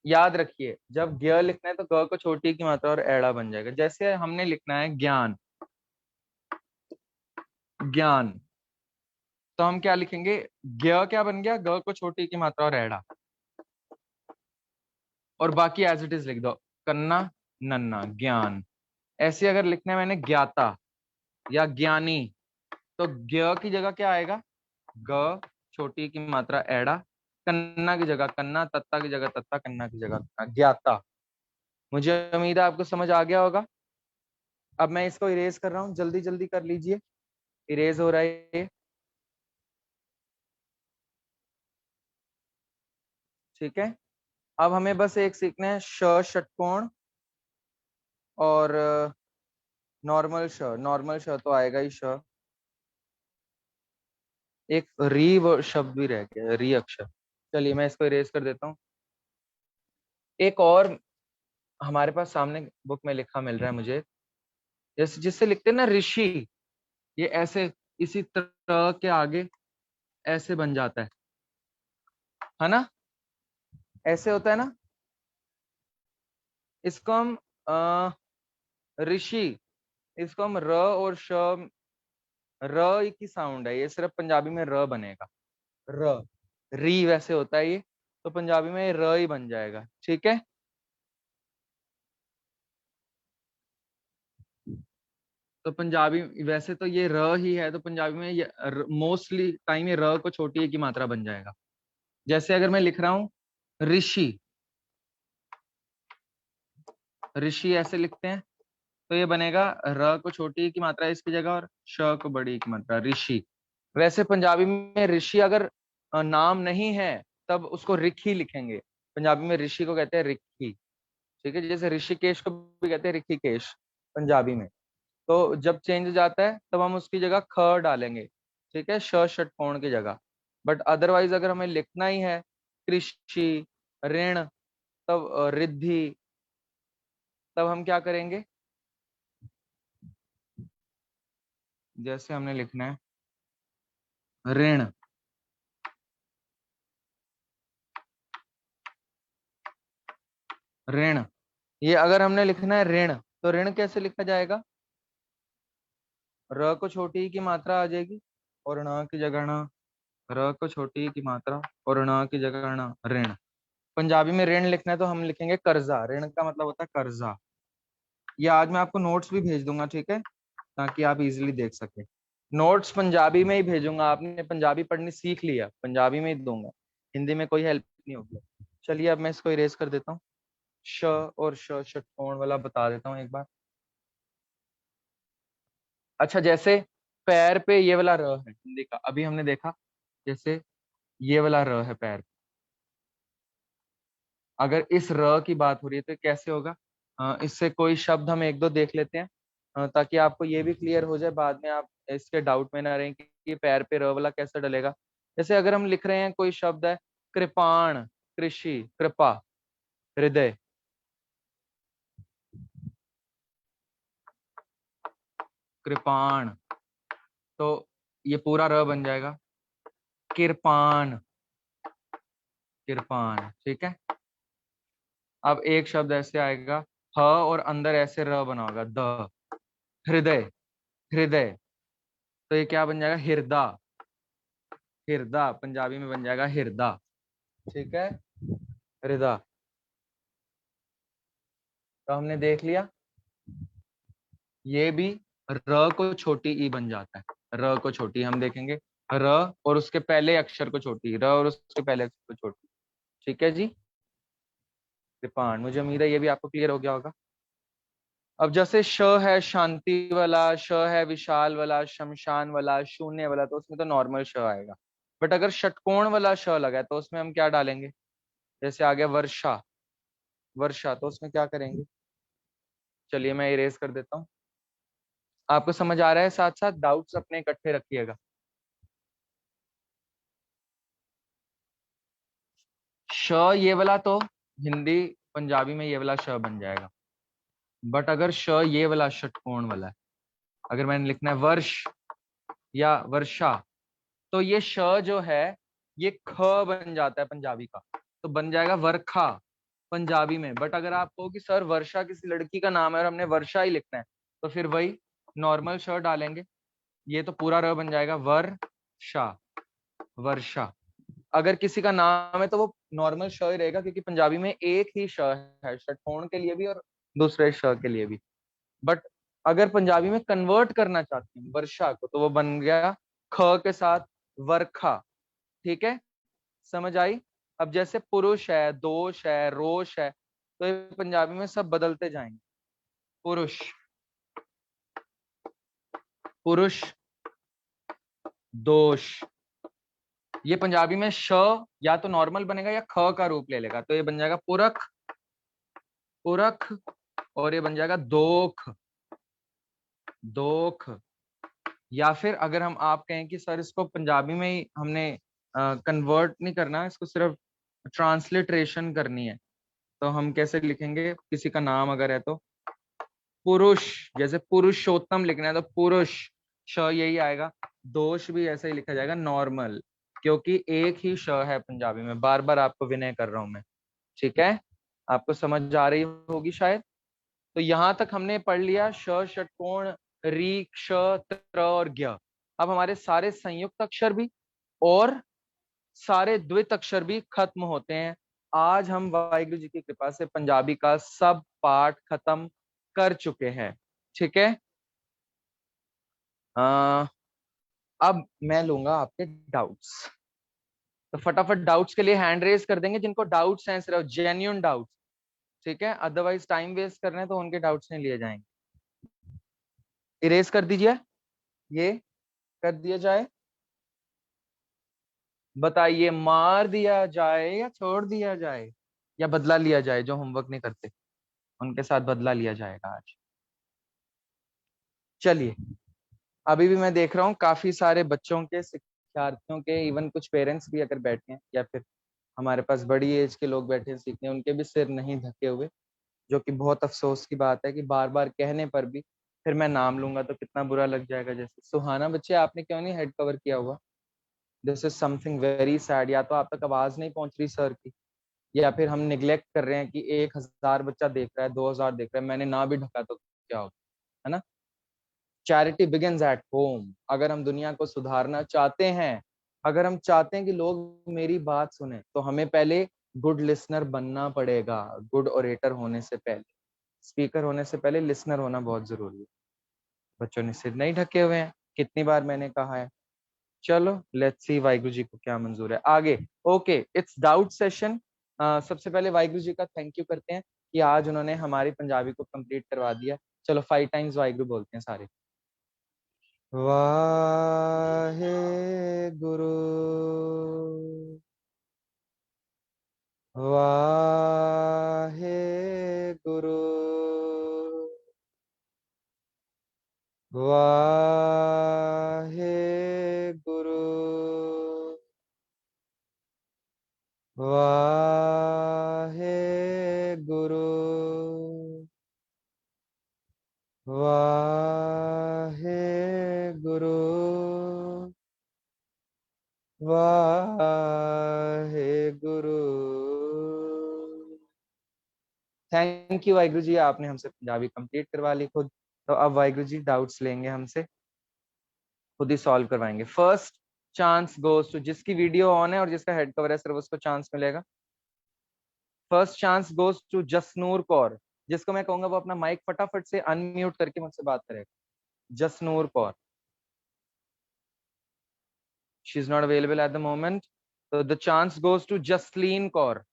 Speaker 2: याद रखिए, जब ज्ञ लिखना है तो ग को छोटी की मात्रा और एड़ा बन जाएगा। जैसे हमने लिखना है ज्ञान, ज्ञान, तो हम क्या लिखेंगे? ज्ञ क्या बन गया? ग को छोटी की मात्रा और एड़ा, और बाकी एज इट इज लिख दो, कन्ना नन्ना, ज्ञान। ऐसे अगर लिखना है मैंने ज्ञाता या ज्ञानी, तो ज्ञ की जगह क्या आएगा? ग छोटी की मात्रा एड़ा, कन्ना की जगह कन्ना, तत्ता की जगह तत्ता, कन्ना की जगह ज्ञाता। मुझे उम्मीद है आपको समझ आ गया होगा। अब मैं इसको इरेज कर रहा हूँ, जल्दी जल्दी कर लीजिए, इरेज हो रहा है ये। ठीक है, अब हमें बस एक सीखना है, श षटकोण और नॉर्मल श। नॉर्मल श तो आएगा ही श। एक शब्द भी रह गया, री अक्षर। चलिए मैं इसको इरेज कर देता हूँ। एक और हमारे पास सामने बुक में लिखा मिल रहा है मुझे, जैसे जिससे लिखते हैं ना ऋषि, ये ऐसे इसी तरह के आगे ऐसे बन जाता है ना? ऐसे होता है ना? इसको हम ऋषि, इसको हम र और श, र की साउंड है ये, सिर्फ पंजाबी में र बनेगा। र, री वैसे होता है ये, तो पंजाबी में र ही बन जाएगा। ठीक है, तो पंजाबी वैसे तो ये र ही है, तो पंजाबी में ये मोस्टली टाइम ये र को छोटी की मात्रा बन जाएगा। जैसे अगर मैं लिख रहा हूं ऋषि, ऋषि ऐसे लिखते हैं, तो ये बनेगा र को छोटी की मात्रा इसकी जगह और श को बड़ी की मात्रा, ऋषि। वैसे पंजाबी में ऋषि अगर नाम नहीं है तब उसको रिखी लिखेंगे। पंजाबी में ऋषि को कहते हैं रिखी। ठीक है, जैसे ऋषिकेश को भी कहते हैं ऋषिकेश पंजाबी में। तो जब चेंज हो जाता है तब हम उसकी जगह ख डालेंगे। ठीक है, श षटकोण की जगह। बट अदरवाइज अगर हमें लिखना ही है कृषि, ऋण, तब रिद्धि, तब हम क्या करेंगे? जैसे हमने लिखना है ऋण, ऋण, ये अगर हमने लिखना है ऋण, तो ऋण कैसे लिखा जाएगा? र को छोटी की मात्रा आ जाएगी और ण की जगह ण, र को छोटी की मात्रा और ण की जगह ण, ऋण। पंजाबी में ऋण लिखना है तो हम लिखेंगे कर्जा। ऋण का मतलब होता है कर्जा। ये आज मैं आपको नोट्स भी भेज दूंगा, ठीक है, ताकि आप इजीली देख सके। नोट्स पंजाबी में ही भेजूंगा, आपने पंजाबी पढ़नी सीख लिया, पंजाबी में ही दूंगा, हिंदी में कोई हेल्प नहीं होगी। चलिए अब मैं इसको इरेज कर देता हूँ। श और षटकोण वाला बता देता हूँ एक बार। अच्छा, जैसे पैर पे ये वाला र है हिंदी का, अभी हमने देखा, जैसे ये वाला र है पैर पे, अगर इस र की बात हो रही है तो कैसे होगा? इससे कोई शब्द हम एक दो देख लेते हैं, ताकि आपको ये भी क्लियर हो जाए, बाद में आप इसके डाउट में ना रहें कि ये पैर पे र वाला कैसे डलेगा। जैसे अगर हम लिख रहे हैं, कोई शब्द है कृपाण, कृषि, कृपा, हृदय, कृपाण, तो ये पूरा र बन जाएगा किरपान, किरपान, ठीक है। अब एक शब्द ऐसे आएगा ह और अंदर ऐसे र बना होगा द, हृदय, हृदय, तो ये क्या बन जाएगा? हिरदा, हिरदा पंजाबी में बन जाएगा हिरदा, ठीक है, हृदय। तो हमने देख लिया, ये भी र को छोटी ई बन जाता है, र को छोटी हम देखेंगे, र और उसके पहले अक्षर को छोटी, र और उसके पहले अक्षर को छोटी, ठीक है जी। कृपाण, मुझे उम्मीद है ये भी आपको क्लियर हो गया होगा। अब जैसे श है शांति वाला, श है विशाल वाला, शमशान वाला, शून्य वाला, तो उसमें तो नॉर्मल श आएगा। बट अगर षटकोण वाला श लगा है तो उसमें हम क्या डालेंगे? जैसे आ गया वर्षा, वर्षा, तो उसमें क्या करेंगे? चलिए मैं इरेज कर देता हूँ। आपको समझ आ रहा है? साथ साथ डाउट्स अपने इकट्ठे रखिएगा। श ये वाला तो हिंदी पंजाबी में ये वाला श बन जाएगा, बट अगर श ये वाला षटकोण वाला है, अगर मैंने लिखना है वर्ष या वर्षा, तो ये श जो है ये ख बन जाता है पंजाबी का, तो बन जाएगा वर्खा पंजाबी में। बट अगर आप कहो कि सर वर्षा किसी लड़की का नाम है और हमने वर्षा ही लिखना है, तो फिर वही नॉर्मल श डालेंगे, ये तो पूरा र बन जाएगा वर्षा, वर्षा। अगर किसी का नाम है तो वो नॉर्मल श ही रहेगा, क्योंकि पंजाबी में एक ही श है, षटकोण के लिए भी और दूसरे श के लिए भी। बट अगर पंजाबी में कन्वर्ट करना चाहते हैं वर्षा को, तो वो बन गया ख के साथ वर्खा, ठीक है, समझ आई? अब जैसे पुरुष है, दोष है, रोष है, तो ये पंजाबी में सब बदलते जाएंगे। पुरुष, पुरुष, दोष, ये पंजाबी में श या तो नॉर्मल बनेगा या ख का रूप ले लेगा, तो ये बन जाएगा पुरख, पुरख, और ये बन जाएगा दोख, दोख। या फिर अगर हम आप कहें कि सर इसको पंजाबी में ही हमने कन्वर्ट नहीं करना, इसको सिर्फ ट्रांसलिटरेशन करनी है, तो हम कैसे लिखेंगे? किसी का नाम अगर है तो पुरुष, जैसे पुरुषोत्तम लिखना है तो पुरुष, श यही आएगा। दोष भी ऐसे ही लिखा जाएगा नॉर्मल, क्योंकि एक ही श है पंजाबी में। बार बार आपको विनय कर रहा हूं मैं, ठीक है, आपको समझ आ रही होगी शायद। तो यहां तक हमने पढ़ लिया श, षटकोण, री, क्ष, त्र और ज्ञ। अब हमारे सारे संयुक्त अक्षर भी और सारे द्वित अक्षर भी खत्म होते हैं। आज हम वाहिगुरु जी की कृपा से पंजाबी का सब पाठ खत्म कर चुके हैं, ठीक है। अ, अब मैं लूंगा आपके डाउट्स, तो फटाफट डाउट्स के लिए हैंड रेज कर देंगे जिनको डाउट्स हैं, सिर्फ जेन्युइन डाउट्स, ठीक है, अदरवाइज टाइम वेस्ट करने तो उनके डाउट्स नहीं लिए जाएंगे। इरेज कर दीजिए, ये कर दिया जाए। बताइए, मार दिया जाए या छोड़ दिया जाए, या बदला लिया जाए? जो होमवर्क नहीं करते उनके साथ बदला लिया जाएगा आज। चलिए, अभी भी मैं देख रहा हूँ काफी सारे बच्चों के, शिक्षार्थियों के, इवन कुछ पेरेंट्स भी अगर बैठे हैं, या फिर हमारे पास बड़ी एज के लोग बैठे हैं सीखने, उनके भी सिर नहीं ढके हुए, जो कि बहुत अफसोस की बात है कि बार बार कहने पर भी फिर मैं नाम लूंगा तो कितना बुरा लग जाएगा। जैसे सुहाना बच्चे, आपने क्यों नहीं हेड कवर किया हुआ? This is something very sad. या तो आप तक आवाज नहीं पहुंच रही सर की, या फिर हम निग्लेक्ट कर रहे हैं कि 1,000 बच्चा देख रहा है, 2,000 देख रहा है, मैंने ना भी ढका तो क्या होगा, है ना? Charity begins at home. अगर हम दुनिया को सुधारना चाहते हैं, अगर हम चाहते हैं कि लोग मेरी बात सुने, तो हमें पहले गुड लिसनर बनना पड़ेगा। गुड ओरेटर होने से पहले, स्पीकर होने से पहले लिसनर होना बहुत जरूरी है। बच्चों ने सिर नहीं ढके हुए हैं, कितनी बार मैंने कहा है। चलो लेट्स सी वाहिगुरु जी को क्या मंजूर है आगे। Okay, it's doubt session. सबसे पहले वाहिगुरु जी का थैंक यू करते हैं कि आज उन्होंने हमारी पंजाबी को कंप्लीट करवा दिया। चलो 5 टाइम्स वाहिगुरु बोलते हैं सारे। वाहे गुरु, वाहे गुरु, वाहे गुरु, वाहे गुरु, वाहे गुरु, वाहे गुरु। थैंक यू वाहिगुरु जी, आपने हमसे पंजाबी कंप्लीट करवा ली खुद। तो अब वाहिगुरु जी डाउट्स लेंगे हमसे, खुद ही सॉल्व करवाएंगे। फर्स्ट चांस गोज टू, जिसकी वीडियो ऑन है और जिसका हेड कवर है सिर्फ उसको चांस मिलेगा। First chance goes to Jasnoor Kaur, जिसको मैं कहूंगा वो अपना माइक फटाफट से अनम्यूट करके मुझसे बात करेगा। Jasnoor Kaur, she is not available at the moment, so the chance goes to Jasleen Kaur.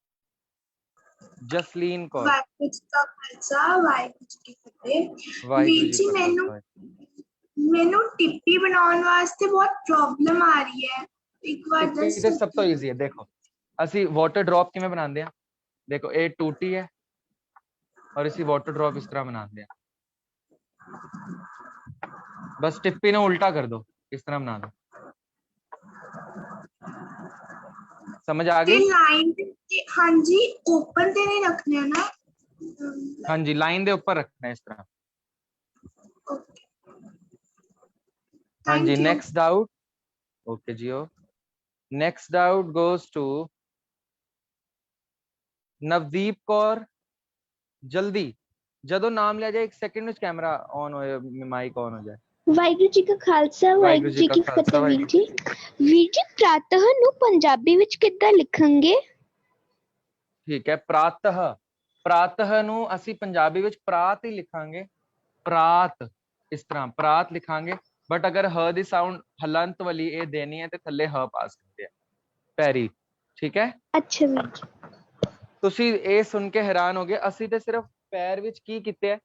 Speaker 2: Jasleen Kaur.
Speaker 3: Waheguru ji ਕਾ ਖਾਲਸਾ ਵਾਹਿਗੁਰੂ ਜੀ ਕੀ ਫਤਿਹ।
Speaker 2: ਵਾਹਿਗੁਰੂ
Speaker 3: ਵੀਰ
Speaker 2: ਜੀ
Speaker 3: ਜੀ
Speaker 2: ਕਾ
Speaker 3: ਮੈਨੂੰ
Speaker 2: ਖਾਲਸਾ।
Speaker 3: ਮੈਨੂੰ ਟਿੱਪੀ ਬਣਾਉਣ ਵਾਸਤੇ ਬਹੁਤ ਪ੍ਰੋਬਲਮ ਆ ਰਹੀ ਹੈ, ਇੱਕ ਵਾਰ
Speaker 2: ਟਿੱਪੀ ਤੇ
Speaker 3: ਦੱਸੋ।
Speaker 2: ਸਭ ਤੋਂ ਈਜ਼ੀ ਹੈ। ਦੇਖੋ ਅਸੀਂ ਵਾਟਰ ਡ੍ਰੌਪ ਕਿਵੇਂ ਬਣਾਉਂਦੇ ਆ, ਦੇਖੋ ਇਹ ਟੂਟੀ ਹੈ ਔਰ ਅਸੀਂ ਵਾਟਰ ਡ੍ਰੌਪ ਇਸ ਤਰ੍ਹਾਂ ਬਣਾਉਂਦੇ ਆ। ਬਸ ਟਿੱਪੀ ਨੂੰ ਉਲਟਾ ਕਰ ਦੋ, ਇਸ ਤਰ੍ਹਾਂ ਬਣਾ ਦੋ। समझ आ
Speaker 3: ਤੇ
Speaker 2: गई?
Speaker 3: ਲਾਈਨ ਤੇ ਹਾਂਜੀ ਓਪਨ ਤੇ ਨਹੀਂ ਰੱਖਣਾ ਨਾ।
Speaker 2: हाँ जी, लाइन दे ऊपर रखना है इस तरह।
Speaker 3: ओके
Speaker 2: हाँ जी,
Speaker 3: thank you.
Speaker 2: Next doubt. Okay जी, oh next doubt goes to Navdeep Kaur. जल्दी ਜਦੋਂ ਨਾਮ ਲਿਆ ਜਾਏ 1 ਸੈਕਿੰਡ ਵਿੱਚ ਕੈਮਰਾ ਔਨ ਹੋਏ, ਮਾਈਕ ਔਨ ਹੋ ਜਾਏ।
Speaker 4: ਵਾਹਿਗੁਰੂ ਜੀ ਕਾ ਖਾਲਸਾ ਵਾਹਿਗੁਰੂ ਜੀ ਕੀ ਫਤਿਹ। ਵੀਰ ਜੀ, ਵੀਰ ਜੀ ਪ੍ਰਾਤଃ ਨੂੰ ਪੰਜਾਬੀ ਵਿੱਚ ਕਿੱਦਾਂ ਲਿਖਾਂਗੇ?
Speaker 2: ਠੀਕ ਹੈ, ਪ੍ਰਾਤः, ਪ੍ਰਾਤः ਨੂੰ ਅਸੀਂ ਪੰਜਾਬੀ ਵਿੱਚ ਪ੍ਰਾਤ ਹੀ ਲਿਖਾਂਗੇ। ਪ੍ਰਾਤ, ਇਸ ਤਰ੍ਹਾਂ ਪ੍ਰਾਤ ਲਿਖਾਂਗੇ। ਬਟ ਅਗਰ ਹ ਦੀ ਸਾਊਂਡ ਹਲੰਤ ਵਾਲੀ ਇਹ ਦੇਣੀ ਹੈ ਤੇ ਥੱਲੇ ਹ ਪਾ ਸਕਦੇ ਆ ਪੈਰੀ। ਠੀਕ ਹੈ,
Speaker 4: ਅੱਛਾ ਵੀਰ ਜੀ।
Speaker 2: ਤੁਸੀਂ ਇਹ ਸੁਣ ਕੇ ਹੈਰਾਨ ਹੋਗੇ, ਅਸੀਂ ਤੇ ਸਿਰਫ ਪੈਰ ਵਿੱਚ ਕੀ ਕੀਤੇ ਹੈ,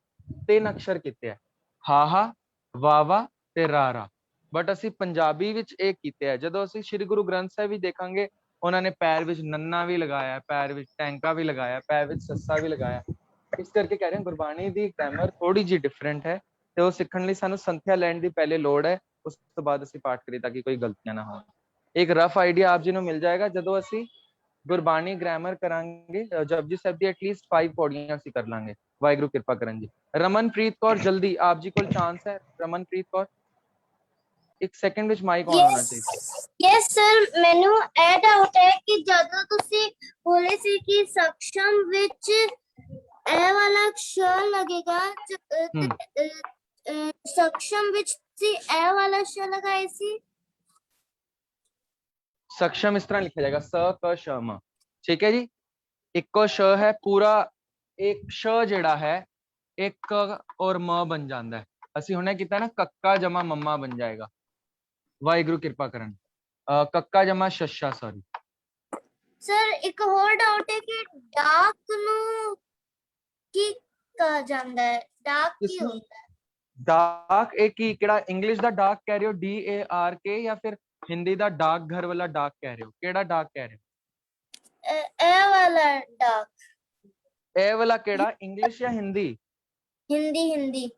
Speaker 2: 3 ਅਕਸ਼ਰ ਕੀਤੇ ਹੈ, ਹਾਹਾ, ਵਾਵਾ ਤੇ ਰਾਰਾ। ਬਟ ਅਸੀਂ ਪੰਜਾਬੀ ਵਿੱਚ ਇਹ ਕੀਤੇ ਹੈ। ਜਦੋਂ ਅਸੀਂ ਸ੍ਰੀ ਗੁਰੂ ਗ੍ਰੰਥ ਸਾਹਿਬ ਵੀ ਦੇਖਾਂਗੇ, ਉਹਨਾਂ ਨੇ ਪੈਰ ਵਿੱਚ ਨੰਨਾ ਵੀ ਲਗਾਇਆ, ਪੈਰ ਵਿੱਚ ਟੈਂਕਾ ਵੀ ਲਗਾਇਆ, ਪੈਰ ਵਿੱਚ ਸੱਸਾ ਵੀ ਲਗਾਇਆ। ਇਸ ਕਰਕੇ ਕਹਿ ਰਹੇ ਹਾਂ ਗੁਰਬਾਣੀ ਦੀ ਗ੍ਰਾਮਰ ਥੋੜੀ ਜਿਹੀ ਡਿਫਰੈਂਟ ਹੈ ਤੇ ਉਹ ਸਿੱਖਣ ਲਈ ਸਾਨੂੰ ਸੰਥਿਆ ਲੈਣ ਦੀ ਪਹਿਲੇ ਲੋੜ ਹੈ, ਉਸ ਤੋਂ ਬਾਅਦ ਅਸੀਂ ਪਾਠ ਕਰੀਏ ਤਾਂ ਕਿ ਕੋਈ ਗਲਤੀਆਂ ਨਾ ਹੋਣ। ਇੱਕ ਰਫ ਆਈਡੀਆ ਆਪ ਜੀ ਨੂੰ ਮਿਲ ਜਾਏਗਾ ਜਦੋਂ ਅਸੀਂ ਗੁਰਬਾਣੀ ਗ੍ਰਾਮਰ ਕਰਾਂਗੇ। ਜਪਜੀ ਸਾਹਿਬ ਦੀ ਐਟਲੀਸਟ 5 ਪੌੜੀਆਂ ਅਸੀਂ ਕਰ ਲਾਂਗੇ। ਵਾਹਿਗੁਰੂ ਕਿਰਪਾ ਕਰਨ ਜੀ। ਰਮਨਪ੍ਰੀਤ ਕੌਰ ਜਲਦੀ, ਆਪ ਜੀ ਕੋਲ ਚਾਂਸ ਹੈ। ਰਮਨਪ੍ਰੀਤ ਕੌਰ 1 ਸੈਕਿੰਡ ਵਿੱਚ ਮਾਈਕ ਆਨ ਹੋਣਾ ਚਾਹੀਦਾ।
Speaker 5: ਯੈਸ ਸਰ, ਮੈਨੂੰ ਇਹ ਡਾਊਟ ਹੈ ਕਿ ਜਦੋਂ ਤੁਸੀਂ ਬੋਲੇ ਸੀ ਕਿ ਸਕਸ਼ਮ ਵਿੱਚ ਇਹ ਵਾਲਾ ਅਕਸ਼ਰ ਲੱਗੇਗਾ, ਸਕਸ਼ਮ ਵਿੱਚ ਤੁਸੀਂ ਇਹ ਵਾਲਾ ਅਕਸ਼ਰ ਲਗਾਏ ਸੀ।
Speaker 2: सक्षम इस तरह लिखा जाएगा, स क श म। ठीक है जी, इको श है पूरा, एक श जेड़ा है एक क और म बन जाता है। ਅਸੀਂ ਹੁਣੇ ਕੀਤਾ ਨਾ ਕੱਕਾ ਜਮਾ ਮੰਮਾ ਬਣ ਜਾਏਗਾ। ਵਾਹਿਗੁਰੂ ਕਿਰਪਾ ਕਰਨ। ਕੱਕਾ ਜਮਾ ਸ਼ਸ਼ਾ, ਸੌਰੀ
Speaker 5: ਸਰ ਇੱਕ ਹੋਰ ਡਾਊਟ ਹੈ ਕਿ ਡਾਕ ਨੂੰ ਕੀ ਕਹਾ ਜਾਂਦਾ ਹੈ? ਡਾਕ ਕੀ ਹੁੰਦਾ ਹੈ?
Speaker 2: ਡਾਕ ਇਹ ਕੀ, ਕਿਹੜਾ ਇੰਗਲਿਸ਼ ਦਾ ਡਾਕ ਕਹਿ ਰਹੇ ਹੋ, DARK, ਜਾਂ ਫਿਰ ਹਿੰਦੀ ਦਾ ਡਾਕ ਘਰ ਵਾਲਾ ਡਾਕ ਕਹਿ ਰਹੇ ਹੋ? ਕਿਹੜਾ ਡਾਕ ਕਹਿ ਰਹੇ ਹੋ?
Speaker 5: ਇਹ ਵਾਲਾ ਡਾਕ।
Speaker 2: ਇਹ ਵਾਲਾ ਕਿਹੜਾ, ਇੰਗਲਿਸ਼ ਜਾਂ ਹਿੰਦੀ?
Speaker 5: ਹਿੰਦੀ। ਹਿੰਦੀ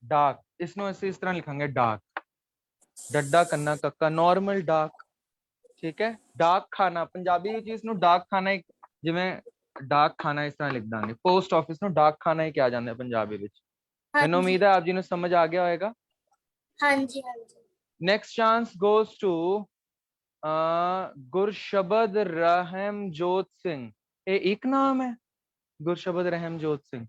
Speaker 2: ਡਾਕ, इसਨੂੰ ਅਸੀਂ ਇਸ ਤਰ੍ਹਾਂ ਲਿਖਾਂਗੇ ਡਾਕ, ਡੱਡਾ ਕੰਨਾ ਕੱਕਾ, ਨਾਰਮਲ ਡਾਕ। ਠੀਕ ਹੈ, ਡਾਕ ਖਾਨਾ ਪੰਜਾਬੀ ਵਿੱਚ ਇਸ ਨੂੰ ਡਾਕ ਖਾਨਾ ਹੀ, ਜਿਵੇਂ ਡਾਕ ਖਾਨਾ ਇਸ ਤਰ੍ਹਾਂ ਲਿਖ ਦਾਂਗੇ। ਪੋਸਟ ਆਫਿਸ ਨੂੰ ਡਾਕ ਖਾਨਾ ਹੀ ਕਿਹਾ ਜਾਂਦਾ ਹੈ ਪੰਜਾਬੀ ਵਿੱਚ। ਮੈਨੂੰ ਉਮੀਦ ਹੈ ਆਪ ਜੀ ਨੂੰ ਸਮਝ ਆ ਗਿਆ ਹੋਏਗਾ।
Speaker 5: ਹਾਂਜੀ ਹਾਂਜੀ।
Speaker 2: Next chance goes to Gurshabad Rahamjot Singh. ये एक नाम है गुरशबद रहमजोत सिंह?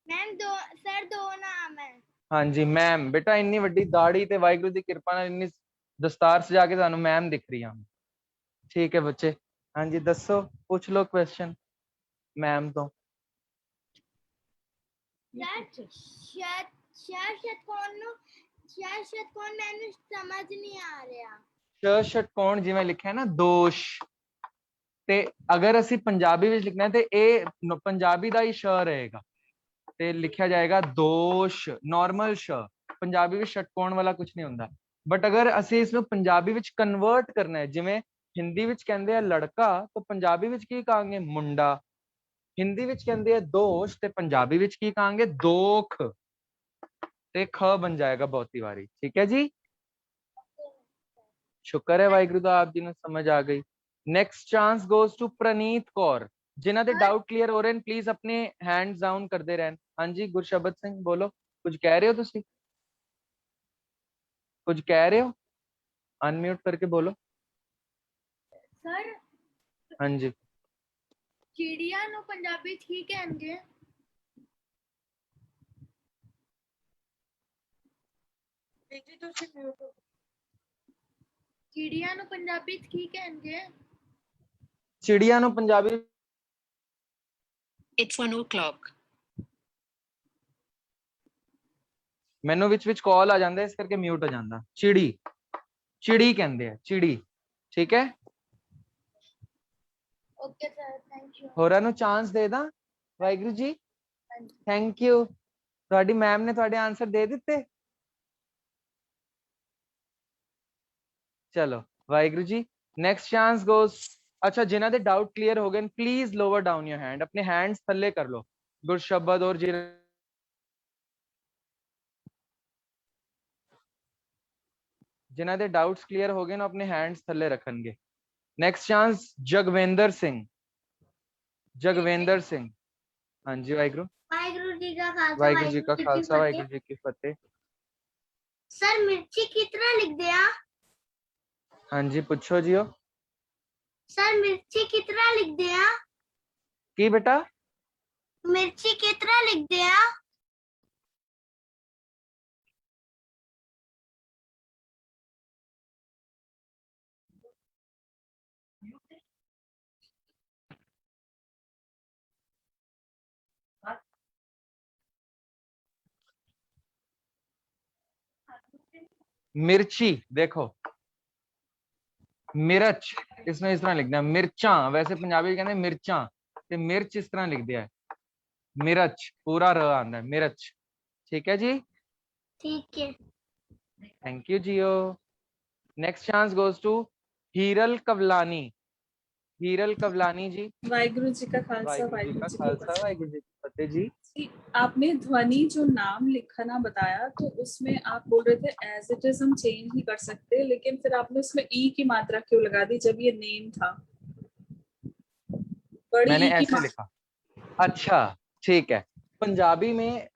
Speaker 5: ਮੈਮ ਦੋ ਨਾਮ ਹੈ।
Speaker 2: हाँ जी मैम, बेटा इन्नी वड्डी दाढ़ी ते वाहिगुरू दी कृपा नाल इन्नी दस्तार सजा के सानू मैम दिख रही है। ठीक है बच्चे, हाँ जी दसो, पूछ लो क्वेश्चन मैम तो।
Speaker 5: षटकोण मैंने समझ नहीं आ रहा।
Speaker 2: षटकोण जिवें लिखा है ना दोष, ਤੇ ਅਗਰ ਅਸੀਂ ਪੰਜਾਬੀ ਵਿੱਚ ਲਿਖਣਾ ਹੈ ਤੇ ਇਹ ਪੰਜਾਬੀ ਦਾ ਹੀ ਸ਼ ਰਹੇਗਾ ਤੇ ਲਿਖਿਆ ਜਾਏਗਾ ਦੋਸ਼, ਨਾਰਮਲ ਸ਼। ਪੰਜਾਬੀ ਵਿੱਚ षटकोण ਵਾਲਾ ਕੁਝ ਨਹੀਂ ਹੁੰਦਾ। ਬਟ ਅਗਰ ਅਸੀਂ ਇਸ ਨੂੰ ਪੰਜਾਬੀ ਵਿੱਚ ਕਨਵਰਟ ਕਰਨਾ ਹੈ, ਜਿਵੇਂ ਹਿੰਦੀ ਵਿੱਚ ਕਹਿੰਦੇ ਆ ਲੜਕਾ, ਤਾਂ ਪੰਜਾਬੀ ਵਿੱਚ ਕੀ ਕਹਾਂਗੇ? ਮੁੰਡਾ। ਹਿੰਦੀ ਵਿੱਚ ਕਹਿੰਦੇ ਆ ਦੋਸ਼, ਤੇ ਪੰਜਾਬੀ ਵਿੱਚ ਕੀ ਕਹਾਂਗੇ? ਦੋਖ। ਤੇ ਖ ਬਣ ਜਾਏਗਾ ਬਹੁਤੀ ਵਾਰੀ। ਠੀਕ ਹੈ ਜੀ, ਸ਼ੁਕਰ ਹੈ ਵਾਹਿਗੁਰੂ ਦਾ ਆਪ ਜੀ ਨੂੰ ਸਮਝ ਆ ਗਈ। नेक्स्ट चांस गोज टू प्रनीत कौर। जिन्हां दे डाउट क्लियर हो रहे हैं प्लीज अपने हैंड्स डाउन करते रहन। हाँ जी गुरशबद सिंह बोलो, कुछ कह रहे हो तुसी? कुछ कह रहे हो? अनम्यूट करके बोलो।
Speaker 5: सर
Speaker 2: हाँ जी,
Speaker 5: चिड़िया नु पंजाबी च की कहणगे? चिड़िया नु पंजाबी च की कहणगे?
Speaker 2: चिड़िया नु पंजाबी
Speaker 6: It's 1 o'clock.
Speaker 2: मैनू विच कॉल आ जांदा, इस करके म्यूट हो जांदा। चिड़ी, चिड़ी कहंदे आ, चिड़ी। ठीक है,
Speaker 5: ओके सर, थैंक यू।
Speaker 2: होरां नु चांस दे दा वाहिगुरू जी। Thank you. तुहाडी मैम ने तुहाडे आंसर दे दिते? चलो Waheguru ji, next chance goes. अच्छा जिन्हां दे डाउट क्लियर हो गए please lower down your hand, अपने हैंड्स थल्ले कर लो। गुरशबद और जिन्हां दे डाउट्स क्लियर हो गए ना अपने हैंड्स थल्ले रखनगे। Next chance Jagwinder Singh. जगविंदर सिंह, हाँ जी वाहिगुरू।
Speaker 5: वाहिगुरु जी का खालसा,
Speaker 2: वाहिगुरू जी का खालसा, वाहिगुरू जी की फतेह।
Speaker 5: सर मिर्ची कितना लिख दिया?
Speaker 2: हाँ जी पूछो जियो।
Speaker 5: सर मिर्ची कितना लिख दिया?
Speaker 2: की बेटा?
Speaker 5: मिर्ची कितना लिख दिया?
Speaker 2: मिर्ची देखो, मिर्च इसमें इस तरह लिखना है, मिर्चा। वैसे पंजाबी कहते हैं मिर्चा, ते मिर्च इस तरह लिख दिया है, मिर्च पूरा र आंदा है, मिर्च। ठीक है जी,
Speaker 5: ठीक है।
Speaker 2: थैंक यू जियो। Next chance goes to Heeral Kavlani. Heeral Kavlani ji.
Speaker 7: Waheguru ji का खालसा,
Speaker 2: वाहिगुरू जी का खालसा, वाहिगुरू जी की फतेह जी।
Speaker 7: जी, आपने ध्वनि जो नाम लिखना बताया तो उसमें आप बोल रहे थे एज इट इज हम चेंज नहीं कर सकते, लेकिन फिर आपने उसमें ई की मात्रा क्यों लगा दी जब ये नेम था? बड़ी
Speaker 2: मैंने
Speaker 7: ई की
Speaker 2: ऐसे लिखा। अच्छा ठीक है, पंजाबी में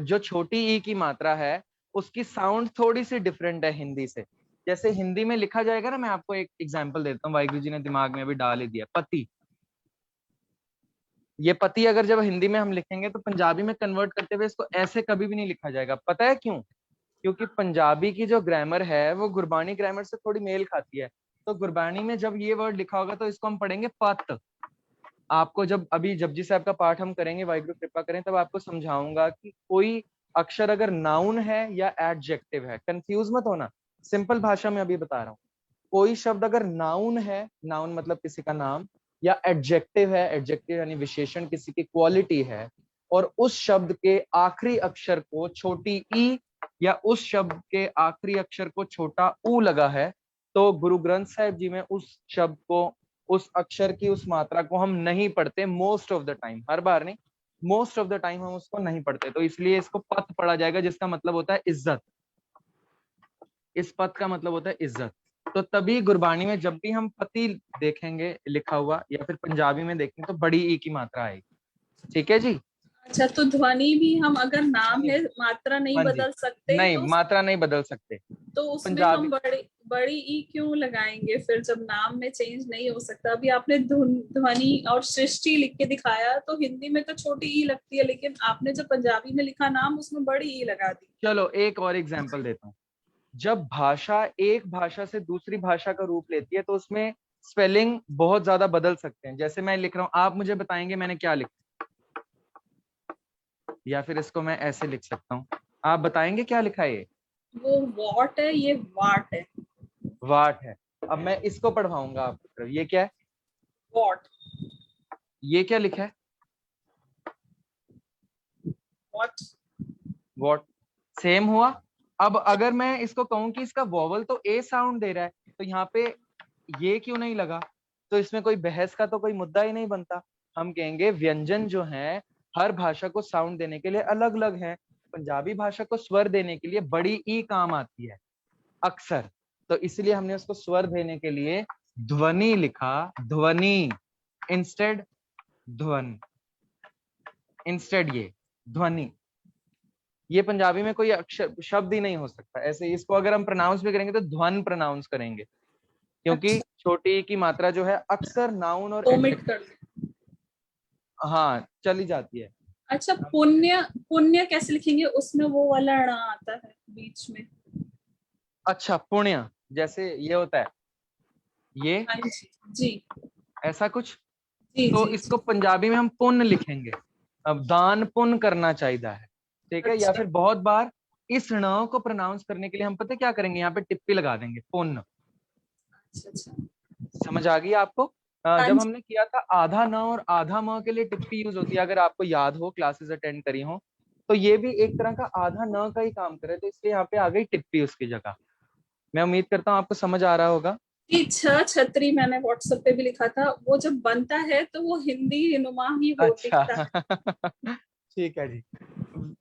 Speaker 2: जो छोटी ई की मात्रा है उसकी साउंड थोड़ी सी डिफरेंट है हिंदी से। जैसे हिंदी में लिखा जाएगा ना, मैं आपको एक एग्जांपल देता हूँ, वाहिगुरू जी ने दिमाग में अभी डाल ही दिया, पति। ये पति अगर जब हिंदी में हम लिखेंगे तो पंजाबी में कन्वर्ट करते हुए इसको ऐसे कभी भी नहीं लिखा जाएगा। पता है क्यों? क्योंकि पंजाबी की जो ग्रामर है वो गुरबानी ग्रामर से थोड़ी मेल खाती है। तो गुरबानी में जब ये वर्ड लिखा होगा तो इसको हम पढ़ेंगे पत। आपको जब अभी जपजी साहब का पाठ हम करेंगे, वाहिगुरू कृपा करें, तब आपको समझाऊंगा कि कोई अक्षर अगर नाउन है या एडजेक्टिव है, कंफ्यूज मत होना, सिंपल भाषा में अभी बता रहा हूँ। कोई शब्द अगर नाउन है, नाउन मतलब किसी का नाम, या एडजेक्टिव है, एडजेक्टिव यानी विशेषण किसी की क्वालिटी है, और उस शब्द के आखिरी अक्षर को छोटी ई या उस शब्द के आखिरी अक्षर को छोटा ऊ लगा है, तो गुरु ग्रंथ साहिब जी में उस शब्द को, उस अक्षर की उस मात्रा को हम नहीं पढ़ते मोस्ट ऑफ द टाइम। हर बार नहीं, मोस्ट ऑफ द टाइम हम उसको नहीं पढ़ते, तो इसलिए इसको पथ पढ़ा जाएगा, जिसका मतलब होता है इज्जत। इस पथ का मतलब होता है इज्जत। तो तभी गुरबानी में जब भी हम पति देखेंगे लिखा हुआ या फिर पंजाबी में देखेंगे तो बड़ी ई की मात्रा आएगी। ठीक है जी।
Speaker 7: अच्छा, तो ध्वनि भी हम अगर नाम है मात्रा नहीं
Speaker 2: हाँ जी,
Speaker 7: बदल सकते?
Speaker 2: नहीं
Speaker 7: तो
Speaker 2: मात्रा नहीं बदल सकते।
Speaker 7: तो उसमें
Speaker 2: पंजाबी
Speaker 7: हम बड़ी ई क्यों लगाएंगे फिर, जब नाम में चेंज नहीं हो सकता? अभी आपने ध्वनि और सृष्टि लिख के दिखाया, तो हिंदी में तो छोटी ई लगती है, लेकिन आपने जब पंजाबी में लिखा नाम, उसमें बड़ी ई लगा दी।
Speaker 2: चलो एक और एग्जाम्पल देता हूँ। जब भाषा एक भाषा से दूसरी भाषा का रूप लेती है तो उसमें स्पेलिंग बहुत ज्यादा बदल सकते हैं। जैसे मैं लिख रहा हूं, आप मुझे बताएंगे मैंने क्या लिखा, या फिर इसको मैं ऐसे लिख सकता हूँ, आप बताएंगे क्या लिखा है ये?
Speaker 7: वो वॉट है, ये वाट है।
Speaker 2: वाट है। अब मैं इसको पढ़वाऊंगा आपकी तरफ, ये क्या है?
Speaker 7: वॉट।
Speaker 2: ये क्या लिखा है?
Speaker 7: वॉट।
Speaker 2: वॉट। सेम हुआ। अब अगर मैं इसको कहूं कि इसका वोवल तो ए साउंड दे रहा है, तो यहाँ पे ये क्यों नहीं लगा? तो इसमें कोई बहस का तो कोई मुद्दा ही नहीं बनता। हम कहेंगे व्यंजन जो है हर भाषा को साउंड देने के लिए अलग अलग है। पंजाबी भाषा को स्वर देने के लिए बड़ी ई काम आती है अक्सर, तो इसलिए हमने उसको स्वर देने के लिए ध्वनि लिखा, ध्वनि इंस्टेड ध्वन, इंस्टेड ये ध्वनि। ये पंजाबी में कोई अक्षर शब्द ही नहीं हो सकता ऐसे। इसको अगर हम प्रोनाउंस भी करेंगे तो ध्वन प्रोनाउंस करेंगे, क्योंकि छोटी ई की मात्रा जो है अक्सर नाउन और
Speaker 7: ओमिट
Speaker 2: एडजेक्टिव
Speaker 7: कर दो।
Speaker 2: हाँ चली जाती है।
Speaker 7: अच्छा, पुण्य, पुण्य कैसे लिखेंगे? उसमें वो वाला ण आता है बीच में।
Speaker 2: अच्छा, पुण्य जैसे ये होता है, ये
Speaker 7: हाँ जी जी
Speaker 2: ऐसा कुछ,
Speaker 7: जी
Speaker 2: तो
Speaker 7: जी।
Speaker 2: इसको पंजाबी में हम पुण्य लिखेंगे। अब दान पुण्य करना चाहिए है, ठीक है। या
Speaker 7: अच्छा
Speaker 2: फिर बहुत बार इस ण को प्रोनाउंस करने के लिए हम पता क्या करेंगे, यहाँ पे टिप्पी लगा देंगे, पुण्य।
Speaker 7: अच्छा अच्छा।
Speaker 2: समझ आ गई आपको?
Speaker 7: हाँ
Speaker 2: जब
Speaker 7: जी।
Speaker 2: हमने किया था आधा न और आधा म के लिए टिप्पी यूज होती है, अगर आपको याद हो, क्लासेस अटेंड करी हो, तो ये भी एक तरह का आधा न का ही काम करे, तो इसलिए यहाँ पे आ गई टिप्पी उसकी जगह। मैं उम्मीद करता हूँ आपको समझ आ रहा होगा।
Speaker 7: कि छतरी मैंने व्हाट्सएप पे भी लिखा था, वो जब बनता है तो वो हिंदी नुमा ही हो
Speaker 2: अच्छा
Speaker 7: दिखता है।
Speaker 2: ठीक है जी।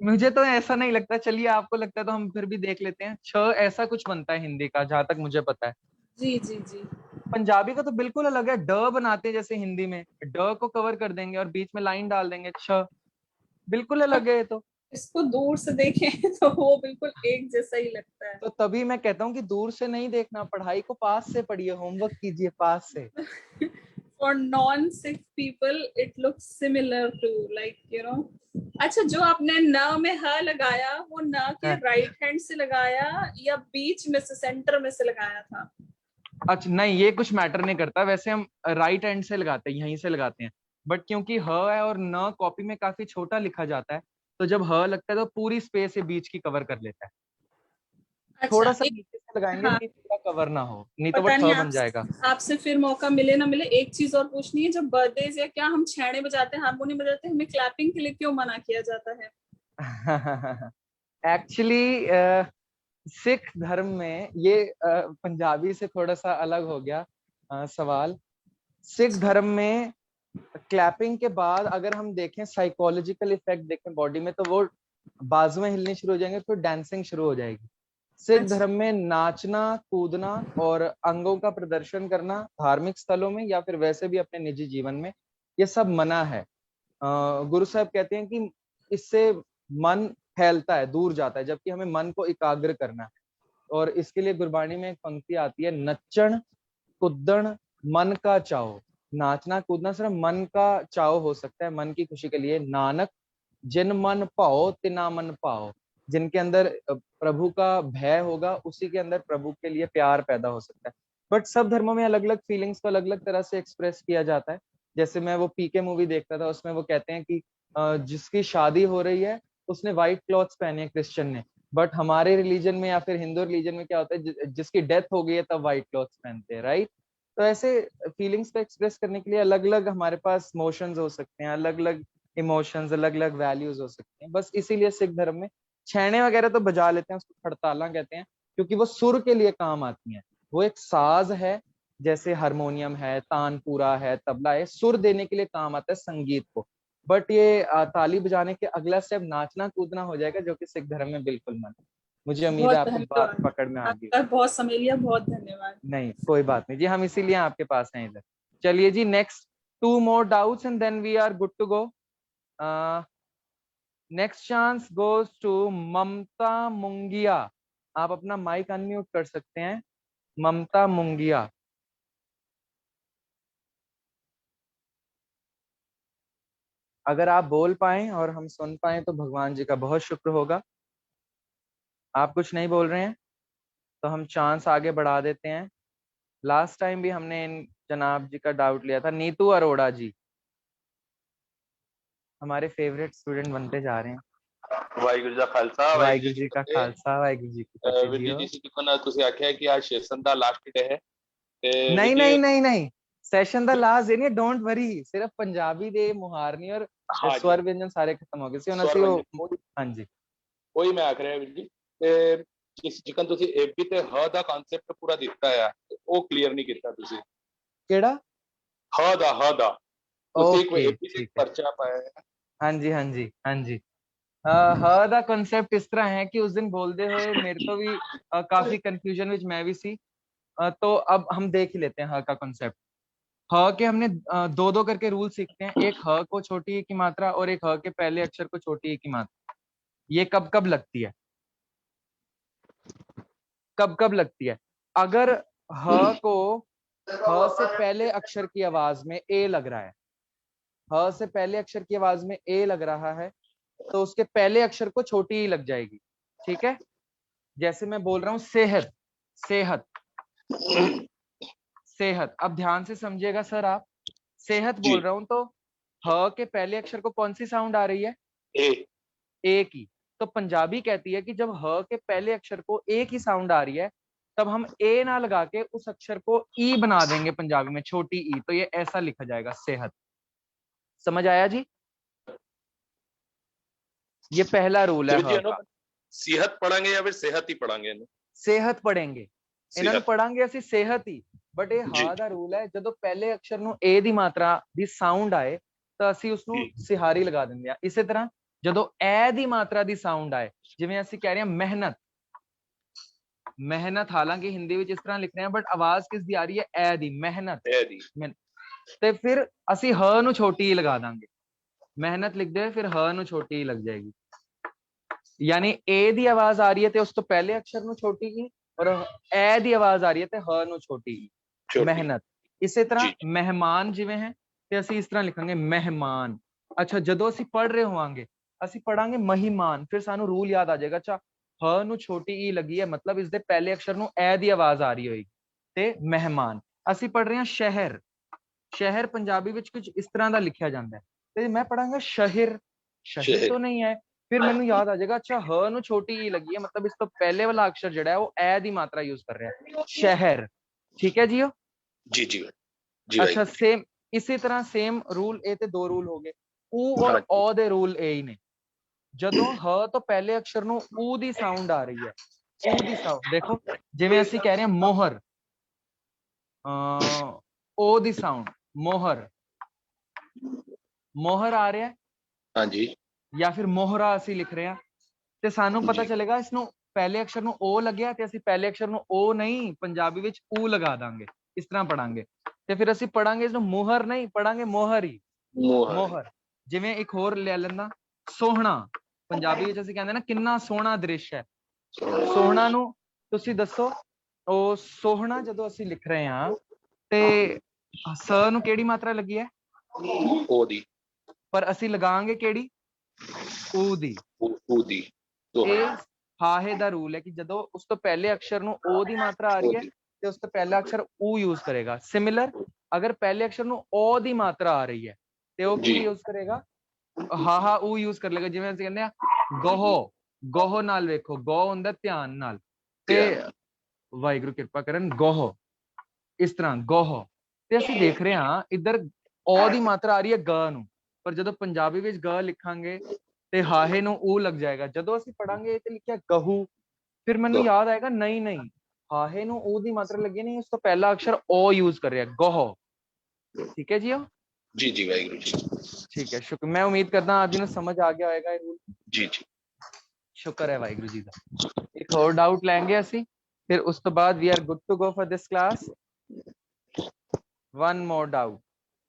Speaker 2: मुझे तो ऐसा नहीं लगता, चलिए आपको लगता है तो हम फिर भी देख लेते हैं। छ ऐसा कुछ बनता है हिंदी का, जहां तक मुझे पता है।
Speaker 7: जी जी जी।
Speaker 2: पंजाबी का तो बिल्कुल अलग है, ड बनाते हैं जैसे हिंदी में, ड को कवर कर देंगे और बीच में लाइन डाल देंगे, छ। बिल्कुल अलग है ये तो।
Speaker 7: इसको दूर से देखें तो वो बिल्कुल एक जैसा ही लगता है।
Speaker 2: तो तभी मैं कहता हूँ कि दूर से नहीं देखना, पढ़ाई को पास से पढ़िए, होमवर्क कीजिए पास से।
Speaker 7: For non-Sikh people, it looks similar to अच्छा, जो आपने न में ह लगाया, वो न के
Speaker 2: हाँ।
Speaker 7: राइट हैंड से लगाया या बीच में से, सेंटर में से लगाया था?
Speaker 2: अच्छा नहीं, ये कुछ मैटर नहीं करता, वैसे हम राइट हैंड से लगाते हैं, यहीं से लगाते हैं। बट क्योंकि ह है और न कॉपी में काफी छोटा लिखा जाता है, तो जब ह लगता है तो पूरी स्पेस ये बीच की कवर कर लेता है।
Speaker 7: अच्छा
Speaker 2: थोड़ा सा
Speaker 7: एक,
Speaker 2: नीचे से लगाएंगे
Speaker 7: हाँ,
Speaker 2: कि पूरा कवर ना हो, नहीं तो वो
Speaker 7: पता नहीं
Speaker 2: ठ बन जाएगा।
Speaker 7: आपसे फिर मौका मिले ना मिले, एक चीज और पूछनी है। जब बर्थडेज या क्या हम छेने बजाते हैं, हारमोनियम बजाते हैं, हमें क्लैपिंग के लिए क्यों मना किया जाता है?
Speaker 2: एक्चुअली सिख धर्म में ये पंजाबी से थोड़ा सा अलग हो गया सवाल। सिख धर्म में क्लैपिंग के बाद अगर हम देखें साइकोलॉजिकल इफेक्ट देखें बॉडी में, तो वो बाजुएं हिलनी शुरू हो जाएंगे, फिर डांसिंग शुरू हो जाएगी। सिख
Speaker 7: अच्छा
Speaker 2: धर्म में नाचना, कूदना और अंगों का प्रदर्शन करना धार्मिक स्थलों में या फिर वैसे भी अपने निजी जीवन में, ये सब मना है। गुरु साहब कहते हैं कि इससे मन फैलता है, दूर जाता है, जबकि हमें मन को एकाग्र करना है। और इसके लिए गुरबाणी में एक पंक्ति आती है, नच्चण कुद्दण मन का चाव। नाचना कूदना सिर्फ मन का चाव हो सकता है, मन की खुशी के लिए। नानक जिन मन पाओ तिना मन पाओ। जिनके अंदर प्रभु का भय होगा, उसी के अंदर प्रभु के लिए प्यार पैदा हो सकता है। बट सब धर्मों में अलग अलग फीलिंग्स को अलग अलग तरह से एक्सप्रेस किया जाता है। जैसे मैं वो पीके मूवी देखता था, उसमें वो कहते हैं कि जिसकी शादी हो रही है उसने व्हाइट क्लॉथ्स पहने हैं, क्रिश्चियन ने। बट हमारे रिलीजन में या फिर हिंदू रिलीजन में क्या होता है, जिसकी डेथ हो गई है तब व्हाइट क्लॉथ्स पहनते हैं, राइट? तो ऐसे फीलिंग्स को एक्सप्रेस करने के लिए अलग अलग हमारे पास मोशंस हो सकते हैं, अलग अलग इमोशंस, अलग अलग वैल्यूज हो सकते हैं। बस इसीलिए सिख धर्म में छैने वगैरह तो बजा लेते हैं, उसको खड़ताला कहते हैं, क्योंकि वो सुर के लिए काम आती हैं। वो एक साज है, जैसे हारमोनियम है, तानपुरा है, तबला है, सुर देने के लिए काम आता है संगीत को। बट ये ताली बजाने के अगला स्टेप नाचना कूदना हो जाएगा, जो कि सिख धर्म में बिल्कुल मना है। मुझे उम्मीद
Speaker 7: बहुत
Speaker 2: है आपको बात
Speaker 7: धन्यवाद,
Speaker 2: पकड़ में आ गई।
Speaker 7: आपका बहुत समय लिया, बहुत धन्यवाद।
Speaker 2: नहीं कोई बात नहीं जी, हम इसीलिए आपके पास हैं इधर। चलिए जी, next 2 more doubts and then we are good to go. Next chance goes to Mamta Mungia. आप अपना माइक अनम्यूट कर सकते हैं, ममता मुंगिया। अगर आप बोल पाए और हम सुन पाए तो भगवान जी का बहुत शुक्र होगा। आप कुछ नहीं बोल रहे हैं तो हम चांस आगे बढ़ा देते हैं। लास्ट टाइम भी हमने इन जनाब जी का डाउट लिया था। नीतू अरोड़ा जी हमारे फेवरेट स्टूडेंट बनते जा रहे हैं।
Speaker 6: ਵਾਹਿਗੁਰੂ ਜੀ ਦਾ ਖਾਲਸਾ
Speaker 2: वाहिगुरु जी का खालसा वाहिगुरु जी की फतेह
Speaker 6: ਵੀਰ
Speaker 2: जी।
Speaker 6: ਜੀ ਜਿਵੇਂ ਤੁਸੀਂ ਆਖਿਆ ਕਿ ਅੱਜ ਸੈਸ਼ਨ ਦਾ ਲਾਸਟ ਡੇ ਹੈ ਤੇ
Speaker 2: नहीं नहीं नहीं नहीं ਸੈਸ਼ਨ ਦਾ ਲਾਸਟ ਨਹੀਂ, ਡੋਂਟ ਵਰੀ। ਸਿਰਫ ਪੰਜਾਬੀ ਦੇ ਮੁਹਾਰਨੀ ਔਰ ਸਵਰ ਵਿਅੰਜਨ ਸਾਰੇ ਖਤਮ ਹੋ ਗਏ ਸੀ ਹੁਣ ਅਸੀਂ ਉਹ। ਹਾਂਜੀ
Speaker 6: ਉਹੀ ਮੈਂ ਆਖ ਰਿਹਾ ਵੀਰ ਜੀ ਤੇ ਜਿਕਨ ਤੁਸੀਂ ਏਬੀ ਤੇ ਹ ਦਾ ਕਨਸੈਪਟ ਪੂਰਾ ਦਿੱਤਾ ਆ ਉਹ ਕਲੀਅਰ ਨਹੀਂ ਕੀਤਾ ਤੁਸੀਂ।
Speaker 2: ਕਿਹੜਾ?
Speaker 6: ਹ ਦਾ ਤੁਸੀਂ ਕੋਈ ਏਬੀ ਤੇ
Speaker 2: ਠੀਕ ਹੈ।
Speaker 6: ਪਰਚਾ ਪਾਇਆ ਹੈ।
Speaker 2: ਹਾਂਜੀ ਹਾਂਜੀ ਹਾਂਜੀ। ਹ ਦਾ ਕਨਸੈਪਟ ਇਸ ਤਰ੍ਹਾਂ ਹੈ कि उस दिन बोलते हुए मेरे को भी काफी कंफ्यूजन विच मैं भी सी। तो अब हम देख ही लेते हैं ह का कॉन्सेप्ट। ह के हमने दो दो करके रूल सीखते हैं। एक ह को छोटी ई की मात्रा और एक ह के पहले अक्षर को छोटी ई की मात्रा। ये कब कब लगती है? कब कब लगती है? अगर ह को ह से पहले अक्षर की आवाज में ए लग रहा है, ह से पहले अक्षर की आवाज में ए लग रहा है तो उसके पहले अक्षर को छोटी ई लग जाएगी। ठीक है? जैसे मैं बोल रहा हूं सेहत, सेहत, सेहत। अब ध्यान से समझिएगा सर, आप सेहत बोल रहा हूं तो ह के पहले अक्षर को कौन सी साउंड आ रही है? ए की। तो पंजाबी कहती है कि जब ह के पहले अक्षर को ए की साउंड आ रही है तब हम ए ना लगा के उस अक्षर को ई बना देंगे पंजाबी में, छोटी ई। तो ये ऐसा लिखा जाएगा सेहत। समझ आया जी? ये पहला रूल है ह का।
Speaker 6: सेहत पढ़ांगे या फिर सेहत ही पढ़ांगे?
Speaker 2: सेहत पढ़ेंगे, ਇਹਨਾਂ ਨੂੰ ਪੜਾਂਗੇ ਅਸੀਂ ਸਿਹਤ ਹੀ। ਬਟ ਇਹ ਹ ਦਾ ਰੂਲ ਹੈ, ਜਦੋਂ ਪਹਿਲੇ ਅਕਸ਼ਰ ਨੂੰ ਏ ਦੀ ਮਾਤਰਾ ਦੀ ਸਾਊਂਡ ਆਏ ਤਾਂ ਅਸੀਂ ਉਸ ਨੂੰ ਸਿਹਾਰੀ ਲਗਾ ਦਿੰਦੇ ਆ। ਇਸੇ ਤਰ੍ਹਾਂ ਜਦੋਂ ਐ ਦੀ ਮਾਤਰਾ ਦੀ ਸਾਊਂਡ ਆਏ, ਜਿਵੇਂ ਅਸੀਂ ਕਹਿ ਰਹੇ ਹਾਂ ਮਿਹਨਤ, ਮਿਹਨਤ, ਹਾਲਾਂਕਿ ਹਿੰਦੀ ਵਿੱਚ ਇਸ ਤਰ੍ਹਾਂ ਲਿਖ ਰਹੇ ਹਾਂ ਬਟ ਆਵਾਜ਼ ਕਿਸ ਦੀ ਆ ਰਹੀ ਹੈ? ਐ ਦੀ, ਮਿਹਨਤ। ਤੇ ਫਿਰ ਅਸੀਂ ਹ ਨੂੰ ਛੋਟੀ ਈ ਲਗਾ ਦਾਂਗੇ। ਮਿਹਨਤ ਲਿਖਦੇ ਹੋਏ ਫਿਰ ਹ ਨੂੰ ਛੋਟੀ ਈ ਲੱਗ ਜਾਏਗੀ। यानी ए दी आवाज आ रही है तो उस तो पहले अक्षर नु छोटी ही और ए दी आवाज आ रही है तो ह नु छोटी ही, मेहनत। इसी तरह मेहमान जिवें है ते ਅਸੀਂ ਇਸ ਤਰ੍ਹਾਂ ਲਿਖਾਂਗੇ ਮਹਿਮਾਨ। ਅੱਛਾ, ਜਦੋਂ ਅਸੀਂ ਪੜ ਰਹੇ ਹੋਵਾਂਗੇ ਅਸੀਂ ਪੜਾਂਗੇ ਮਹੀਮਾਨ, ਫਿਰ ਸਾਨੂੰ ਰੂਲ ਯਾਦ ਆ ਜਾਏਗਾ। ਅੱਛਾ, ਹ ਨੂੰ ਛੋਟੀ ਈ ਲੱਗੀ ਹੈ ਮਤਲਬ ਇਸ ਦੇ ਪਹਿਲੇ ਅਕਸ਼ਰ ਨੂੰ ਐ ਦੀ ਆਵਾਜ਼ ਆ ਰਹੀ ਹੋਏਗੀ ਤੇ ਮਹਿਮਾਨ। ਅਸੀਂ ਪੜ ਰਹੇ ਹਾਂ ਸ਼ਹਿਰ, ਸ਼ਹਿਰ ਪੰਜਾਬੀ ਵਿੱਚ ਕੁਝ ਇਸ ਤਰ੍ਹਾਂ ਦਾ ਲਿਖਿਆ ਜਾਂਦਾ ਹੈ ਤੇ ਮੈਂ ਪੜਾਂਗਾ ਸ਼ਹਿਰ, ਸ਼ਹਿਰ तो नहीं है। फिर मैनू याद आ जाएगा अच्छा ह नु छोटी ई लगी है मतलब इस तो पहले वाला अक्षर जड़ा है वो ए दी मात्रा यूज कर रहा है, शहर। ठीक है जी? जी जी जी। अच्छा, सेम इसी तरह सेम रूल ए ते दो रूल हो गए। ऊ और ओ दे रूल ए ही ने। ਜਦੋਂ ਹ ਤੋਂ ਪਹਿਲੇ ਅਕਸ਼ਰ ਨੂੰ ਊ ਦੀ ਸਾਊਂਡ ਆ ਰਹੀ ਹੈ, ਊ ਦੀ ਸਾਊਂਡ ਦੇਖੋ, ਜਿਵੇਂ ਅਸੀਂ ਕਹਿ ਰਹੇ ਹਾਂ ਮੋਹਰ, ਓ ਦੀ ਸਾਊਂਡ ਮੋਹਰ, ਮੋਹਰ ਆ ਰਿਹਾ ਹੈ ਹਾਂਜੀ, ਜਾਂ ਫਿਰ ਮੋਹਰਾ ਅਸੀਂ ਲਿਖ ਰਹੇ ਹਾਂ ਤੇ ਸਾਨੂੰ ਪਤਾ ਚੱਲੇਗਾ ਇਸ ਨੂੰ ਪਹਿਲੇ ਅਕਸ਼ਰ ਨੂੰ ਓ ਲੱਗਿਆ ਤੇ ਅਸੀਂ ਪਹਿਲੇ ਅਕਸ਼ਰ ਨੂੰ ਓ ਨਹੀਂ ਪੰਜਾਬੀ ਵਿੱਚ ਊ ਲਗਾ ਦਾਂਗੇ। ਇਸ ਤਰ੍ਹਾਂ ਪੜਾਂਗੇ ਤੇ ਫਿਰ ਅਸੀਂ ਪੜਾਂਗੇ ਇਸ ਨੂੰ ਮੋਹਰ ਨਹੀਂ, ਪੜਾਂਗੇ ਮੋਹਰ ਹੀ, ਮੋਹਰ। ਜਿਵੇਂ ਇੱਕ ਹੋਰ ਲੈ ਲੈਂਦਾ ਸੋਹਣਾ, ਪੰਜਾਬੀ ਵਿੱਚ ਅਸੀਂ ਕਹਿੰਦੇ ਨਾ ਕਿੰਨਾ ਸੋਹਣਾ ਦ੍ਰਿਸ਼ ਹੈ। ਸੋਹਣਾ ਨੂੰ ਤੁਸੀਂ ਦੱਸੋ, ਉਹ ਸੋਹਣਾ ਜਦੋਂ ਅਸੀਂ ਲਿਖ ਰਹੇ ਹਾਂ ਤੇ ਸ ਨੂੰ ਕਿਹੜੀ ਮਾਤਰਾ ਲੱਗੀ ਹੈ? ਓ ਦੀ। ਪਰ ਅਸੀਂ ਲਗਾਵਾਂਗੇ ਕਿਹੜੀ? ਊ ਦੀ। ਊ ਦੀ। ਇਹ ਹਾਹੇ ਦਾ ਰੂਲ ਹੈ ਕਿ ਜਦੋਂ ਉਸ ਤੋਂ ਪਹਿਲੇ ਅਕਸ਼ਰ ਨੂੰ ਓ ਦੀ ਮਾਤਰਾ ਆ ਰਹੀ ਹੈ ਤੇ ਉਸ ਤੋਂ ਪਹਿਲਾ ਅਕਸ਼ਰ ਊ ਯੂਜ਼ ਕਰੇਗਾ। ਸਿਮਿਲਰ ਅਗਰ ਪਹਿਲੇ ਅਕਸ਼ਰ ਨੂੰ ਓ ਦੀ ਮਾਤਰਾ ਆ ਰਹੀ ਹੈ ਤੇ ਉਹ ਕੀ ਯੂਜ਼ ਕਰੇਗਾ? ਹਾਹਾ ਊ ਯੂਜ਼ ਕਰ ਲੇਗਾ। ਜਿਵੇਂ ਅਸੀਂ ਕਹਿੰਦੇ ਆ ਗੋਹੋ, ਗੋਹੋ ਨਾਲ ਵੇਖੋ, ਗੋ ਹੁੰਦਾ ਧਿਆਨ ਨਾਲ ਤੇ ਵਾਹਿਗੁਰੂ ਕਿਰਪਾ ਕਰਨ ਗੋਹੋ, ਇਸ ਤਰ੍ਹਾਂ ਗੋਹੋ। ਤੇ ਅਸੀਂ ਦੇਖ ਰਹੇ ਹਾਂ ਇੱਧਰ ਓ ਦੀ ਮਾਤਰਾ ਆ ਰਹੀ ਹੈ ਗ ਨੂੰ, ਪਰ ਜਦੋਂ ਪੰਜਾਬੀ ਵਿੱਚ ਗ ਲਿਖਾਂਗੇ ਤੇ ਹਾਹੇ ਨੂੰ ਊ ਲੱਗ ਜਾਏਗਾ। ਜਦੋਂ ਅਸੀਂ ਪੜਾਂਗੇ ਤੇ ਲਿਖਿਆ ਗਹੂ, ਫਿਰ ਮੈਨੂੰ ਯਾਦ ਆਏਗਾ ਨਹੀਂ ਨਹੀਂ, ਹਾਹੇ ਨੂੰ ਊ ਦੀ ਮਾਤਰਾ ਲੱਗੀ ਨਹੀਂ, ਉਸ ਤੋਂ ਪਹਿਲਾ ਅਕਸ਼ਰ ਓ ਯੂਜ਼ ਕਰ ਰਿਹਾ, ਗੋਹੋ। ਠੀਕ ਹੈ ਜੀ? ਜੀ ਜੀ ਵਾਹਿਗੁਰੂ ਜੀ। ਠੀਕ ਹੈ, ਸ਼ੁਕਰ। ਮੈਂ ਉਮੀਦ ਕਰਦਾ ਆਪ ਜੀ ਨੂੰ ਸਮਝ ਆ ਗਿਆ ਹੋਏਗਾ ਇਹ ਰੂਲ। ਜੀ ਜੀ, ਸ਼ੁਕਰ ਹੈ ਵਾਹਿਗੁਰੂ ਜੀ ਦਾ। ਇੱਕ ਹੋਰ ਡਾਊਟ ਲੈਂਗੇ ਅਸੀਂ, ਫਿਰ ਉਸ ਤੋਂ ਬਾਅਦ we are good to go for this class. one more doubt,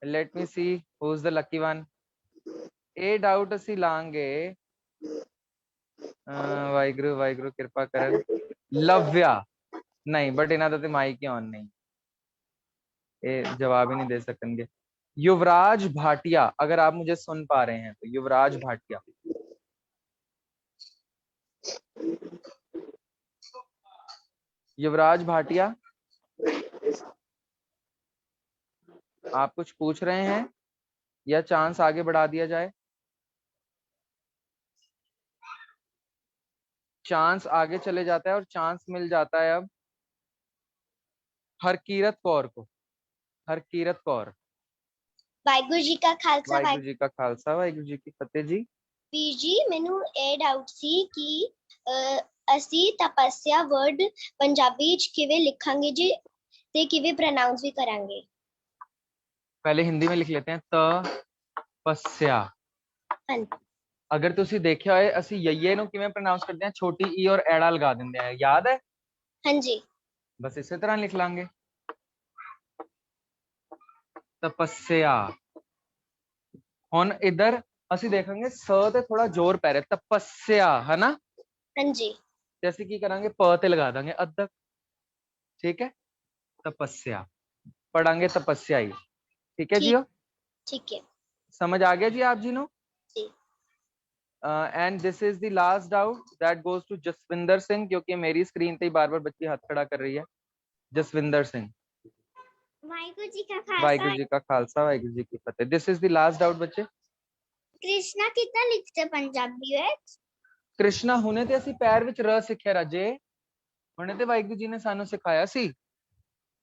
Speaker 2: let me see who is the lucky one। ਇਹ ਡਾਊਟ ਅਸੀਂ ਲਾਂਗੇ, ਵਾਹਿਗੁਰੂ ਵਾਹਿਗੁਰੂ ਕਿਰਪਾ ਕਰਨ, ਲਵਿਆ नहीं, बट इन्हों तो माइक ही ऑन नहीं, ये जवाब ही नहीं दे सकेंगे। युवराज भाटिया, अगर आप मुझे सुन पा रहे हैं तो युवराज भाटिया। युवराज भाटिया, आप कुछ पूछ रहे हैं या चांस आगे बढ़ा दिया जाए? चांस आगे चले जाता है और चांस मिल जाता है अब हरकीरत कौर को। हरकीरत कौर।
Speaker 5: ਵਾਹਿਗੁਰੂ ਜੀ ਕਾ ਖਾਲਸਾ
Speaker 2: ਵਾਹਿਗੁਰੂ ਜੀ ਕਾ ਖਾਲਸਾ ਵਾਹਿਗੁਰੂ ਜੀ ਕੀ ਫਤਿਹ ਜੀ।
Speaker 5: ਵੀਰ ਜੀ ਮੈਨੂੰ ਇਹ ਡਾਊਟ ਸੀ ਕਿ ਅਸੀਂ ਤਪੱਸਿਆ ਵਰਡ ਪੰਜਾਬੀ ਵਿੱਚ ਕਿਵੇਂ ਲਿਖਾਂਗੇ ਜੀ ਤੇ ਕਿਵੇਂ ਪ੍ਰੋਨਾਂਸ ਵੀ ਕਰਾਂਗੇ।
Speaker 2: पहले हिंदी में लिख लेते हैं तपस्या। अगर तुसी देखिया होए ਅਸੀਂ ਯਈਏ ਨੂੰ ਕਿਵੇਂ ਪ੍ਰੋਨਾਂਸ ਕਰਦੇ ਹਾਂ, ਛੋਟੀ ਈ ਔਰ ਐੜਾ ਲਗਾ ਦਿੰਦੇ ਆ, ਯਾਦ ਹੈ?
Speaker 5: ਹਾਂਜੀ।
Speaker 2: बस इसी तरह लिख लांगे तपस्या। ਹੁਣ इधर ਅਸੀਂ ਦੇਖਾਂਗੇ ਸ ਤੇ ਥੋੜਾ ਜ਼ੋਰ ਪੈ ਰਿਹਾ, ਤਪੱਸਿਆ ਹੈ ਨਾ?
Speaker 5: ਹਾਂਜੀ।
Speaker 2: ਤੇ ਅਸੀਂ ਕੀ ਕਰਾਂਗੇ, ਪ ਤੇ ਲਗਾ ਦਾਂਗੇ ਅੱਧਕ। ਠੀਕ ਹੈ, तपस्या पढ़ांगे तपस्या ही। ठीक है जी?
Speaker 5: ठीक है,
Speaker 2: समझ आ गया जी आप जी नो?
Speaker 5: जी।
Speaker 2: And this is the last doubt that goes to Jaswinder Singh, क्योंकि मेरी स्क्रीन पे बार बार बच्ची हाथ खड़ा कर रही है। जसविंदर सिंह।
Speaker 5: ਵਾਹਿਗੁਰੂ ਜੀ ਕਾ ਖਾਲਸਾ
Speaker 2: वाहिगुरु जी का खालसा वाहिगुरु जी की फतेह। This is the last doubt बच्चे।
Speaker 5: ਕ੍ਰਿਸ਼ਨਾ ਕਿੱਦਾਂ ਲਿਖਦੇ ਪੰਜਾਬੀ ਵਿੱਚ?
Speaker 2: कृष्णा हुने ते ਅਸੀਂ पैर ਵਿੱਚ ਰ ਸਿੱਖਿਆ ਰਾਜੇ, ਹੁਣੇ ਤੇ ਵਾਹਿਗੁਰੂ ਜੀ ਨੇ ਸਾਨੂੰ ਸਿਖਾਇਆ ਸੀ।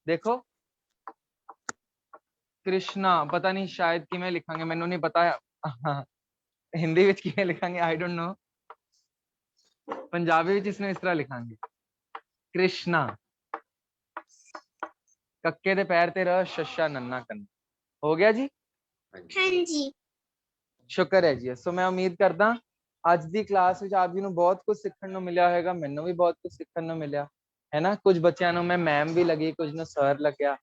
Speaker 2: देखो कृष्णा, पता नहीं शायद किवें लिखांगे, मैनू नहीं पता हिंदी विच किवें लिखांगे, आई डोंट नो। पंजाबी विच इसने इस तरह लिखांगे कृष्णा, कक्के दे पैर ते र, शशा नन्ना कन्न। हो गया जी?
Speaker 5: ਹਾਂਜੀ।
Speaker 2: शुक्र है जी। सो मैं उम्मीद करदा ਅੱਜ ਦੀ ਕਲਾਸ ਵਿੱਚ ਆਪ ਜੀ ਨੂੰ ਬਹੁਤ ਕੁਝ ਸਿੱਖਣ ਨੂੰ ਮਿਲਿਆ ਹੋਵੇਗਾ, ਮੈਨੂੰ ਵੀ ਬਹੁਤ ਕੁਝ ਸਿੱਖਣ ਨੂੰ ਮਿਲਿਆ ਹੈ ਨਾ। ਕੁਝ ਬੱਚਿਆਂ ਨੂੰ ਮੈਂ ਮੈਮ ਵੀ ਲੱਗੀ, ਕੁਝ ਨੂੰ ਸਰ ਲੱਗਿਆ,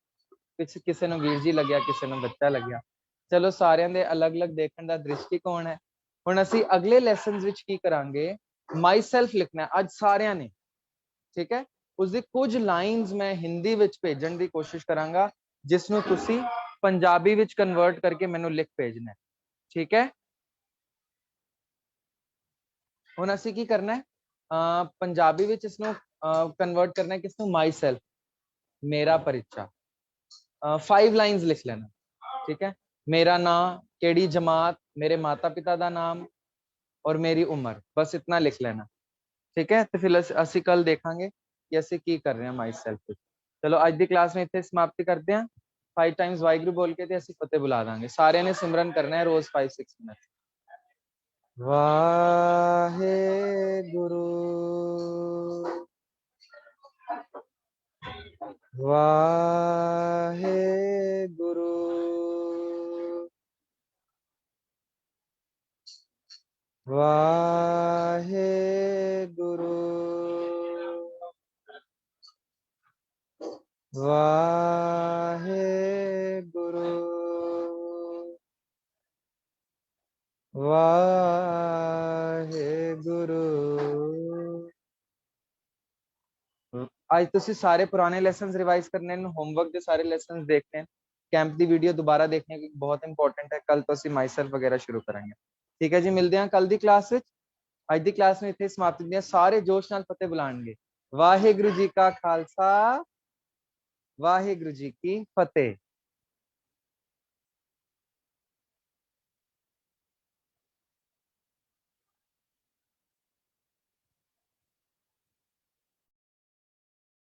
Speaker 2: ਕਿਸੇ ਨੂੰ ਵੀਰ ਜੀ ਲੱਗਿਆ, ਕਿਸੇ ਨੂੰ ਬੱਚਾ ਲੱਗਿਆ। ਚਲੋ ਸਾਰਿਆਂ ਦੇ ਅਲੱਗ-ਅਲੱਗ ਦੇਖਣ ਦਾ ਦ੍ਰਿਸ਼ਟੀਕੋਣ ਹੈ। ਹੁਣ ਅਸੀਂ ਅਗਲੇ ਲੈਸਨਸ ਵਿੱਚ ਕੀ ਕਰਾਂਗੇ, ਮਾਈ ਸੈਲਫ ਲਿਖਣਾ ਅੱਜ ਸਾਰਿਆਂ ਨੇ। ਠੀਕ ਹੈ, ਉਸਦੀ ਕੁਝ ਲਾਈਨਸ ਮੈਂ ਹਿੰਦੀ ਵਿੱਚ ਭੇਜਣ ਦੀ ਕੋਸ਼ਿਸ਼ ਕਰਾਂਗਾ, ਜਿਸ ਨੂੰ ਤੁਸੀਂ ਪੰਜਾਬੀ ਵਿੱਚ ਕਨਵਰਟ ਕਰਕੇ ਮੈਨੂੰ ਲਿਖ ਭੇਜਣਾ ਹੈ। ਠੀਕ ਹੈ, ਹੁਣ ਅਸੀਂ ਕੀ ਕਰਨਾ ਹੈ, ਪੰਜਾਬੀ ਵਿੱਚ ਇਸ ਨੂੰ ਕਨਵਰਟ ਕਰਨਾ ਹੈ, ਕਿਸ ਨੂੰ, ਮਾਈ ਸੈਲਫ, ਮੇਰਾ ਪਰਿਚਾ। 5 ਲਾਈਨਸ ਲਿਖ ਲੈਣਾ। ठीक है, मेरा नाम, केड़ी जमात, मेरे माता पिता का नाम और मेरी उम्र, बस इतना लिख लेना। ठीक है, तो फिर असी कल देखांगे कि असी की कर रहे हैं माई सेल्फ। चलो अज दी क्लास में इत्थे समाप्ति करते हैं। 5 टाइम्स वाहिगुरू बोल के ते असी फतेह बुला देंगे। सारे ने सिमरन करना है रोज 5-6 मिनट। वाहेगुरु वाहेगुरु वाहेगुरु वाहेगुरु वाहेगुरु। आज तुसी सारे पुराने लेसन्स रिवाइज करने, होमवर्क के सारे लेसन्स देखने, कैंप दी वीडियो दोबारा देखने की बहुत इंपॉर्टेंट है। कल तो असी माई सेल्फ वगैरह शुरू करेंगे। ठीक है जी, मिलते हैं कल दी क्लास विच। आज दी क्लास में इत्थे समाप्ति दिंदे हां। सारे जोश नाल फतेह बुलाणगे। वाहिगुरु जी का खालसा वाहिगुरु जी की फतेह।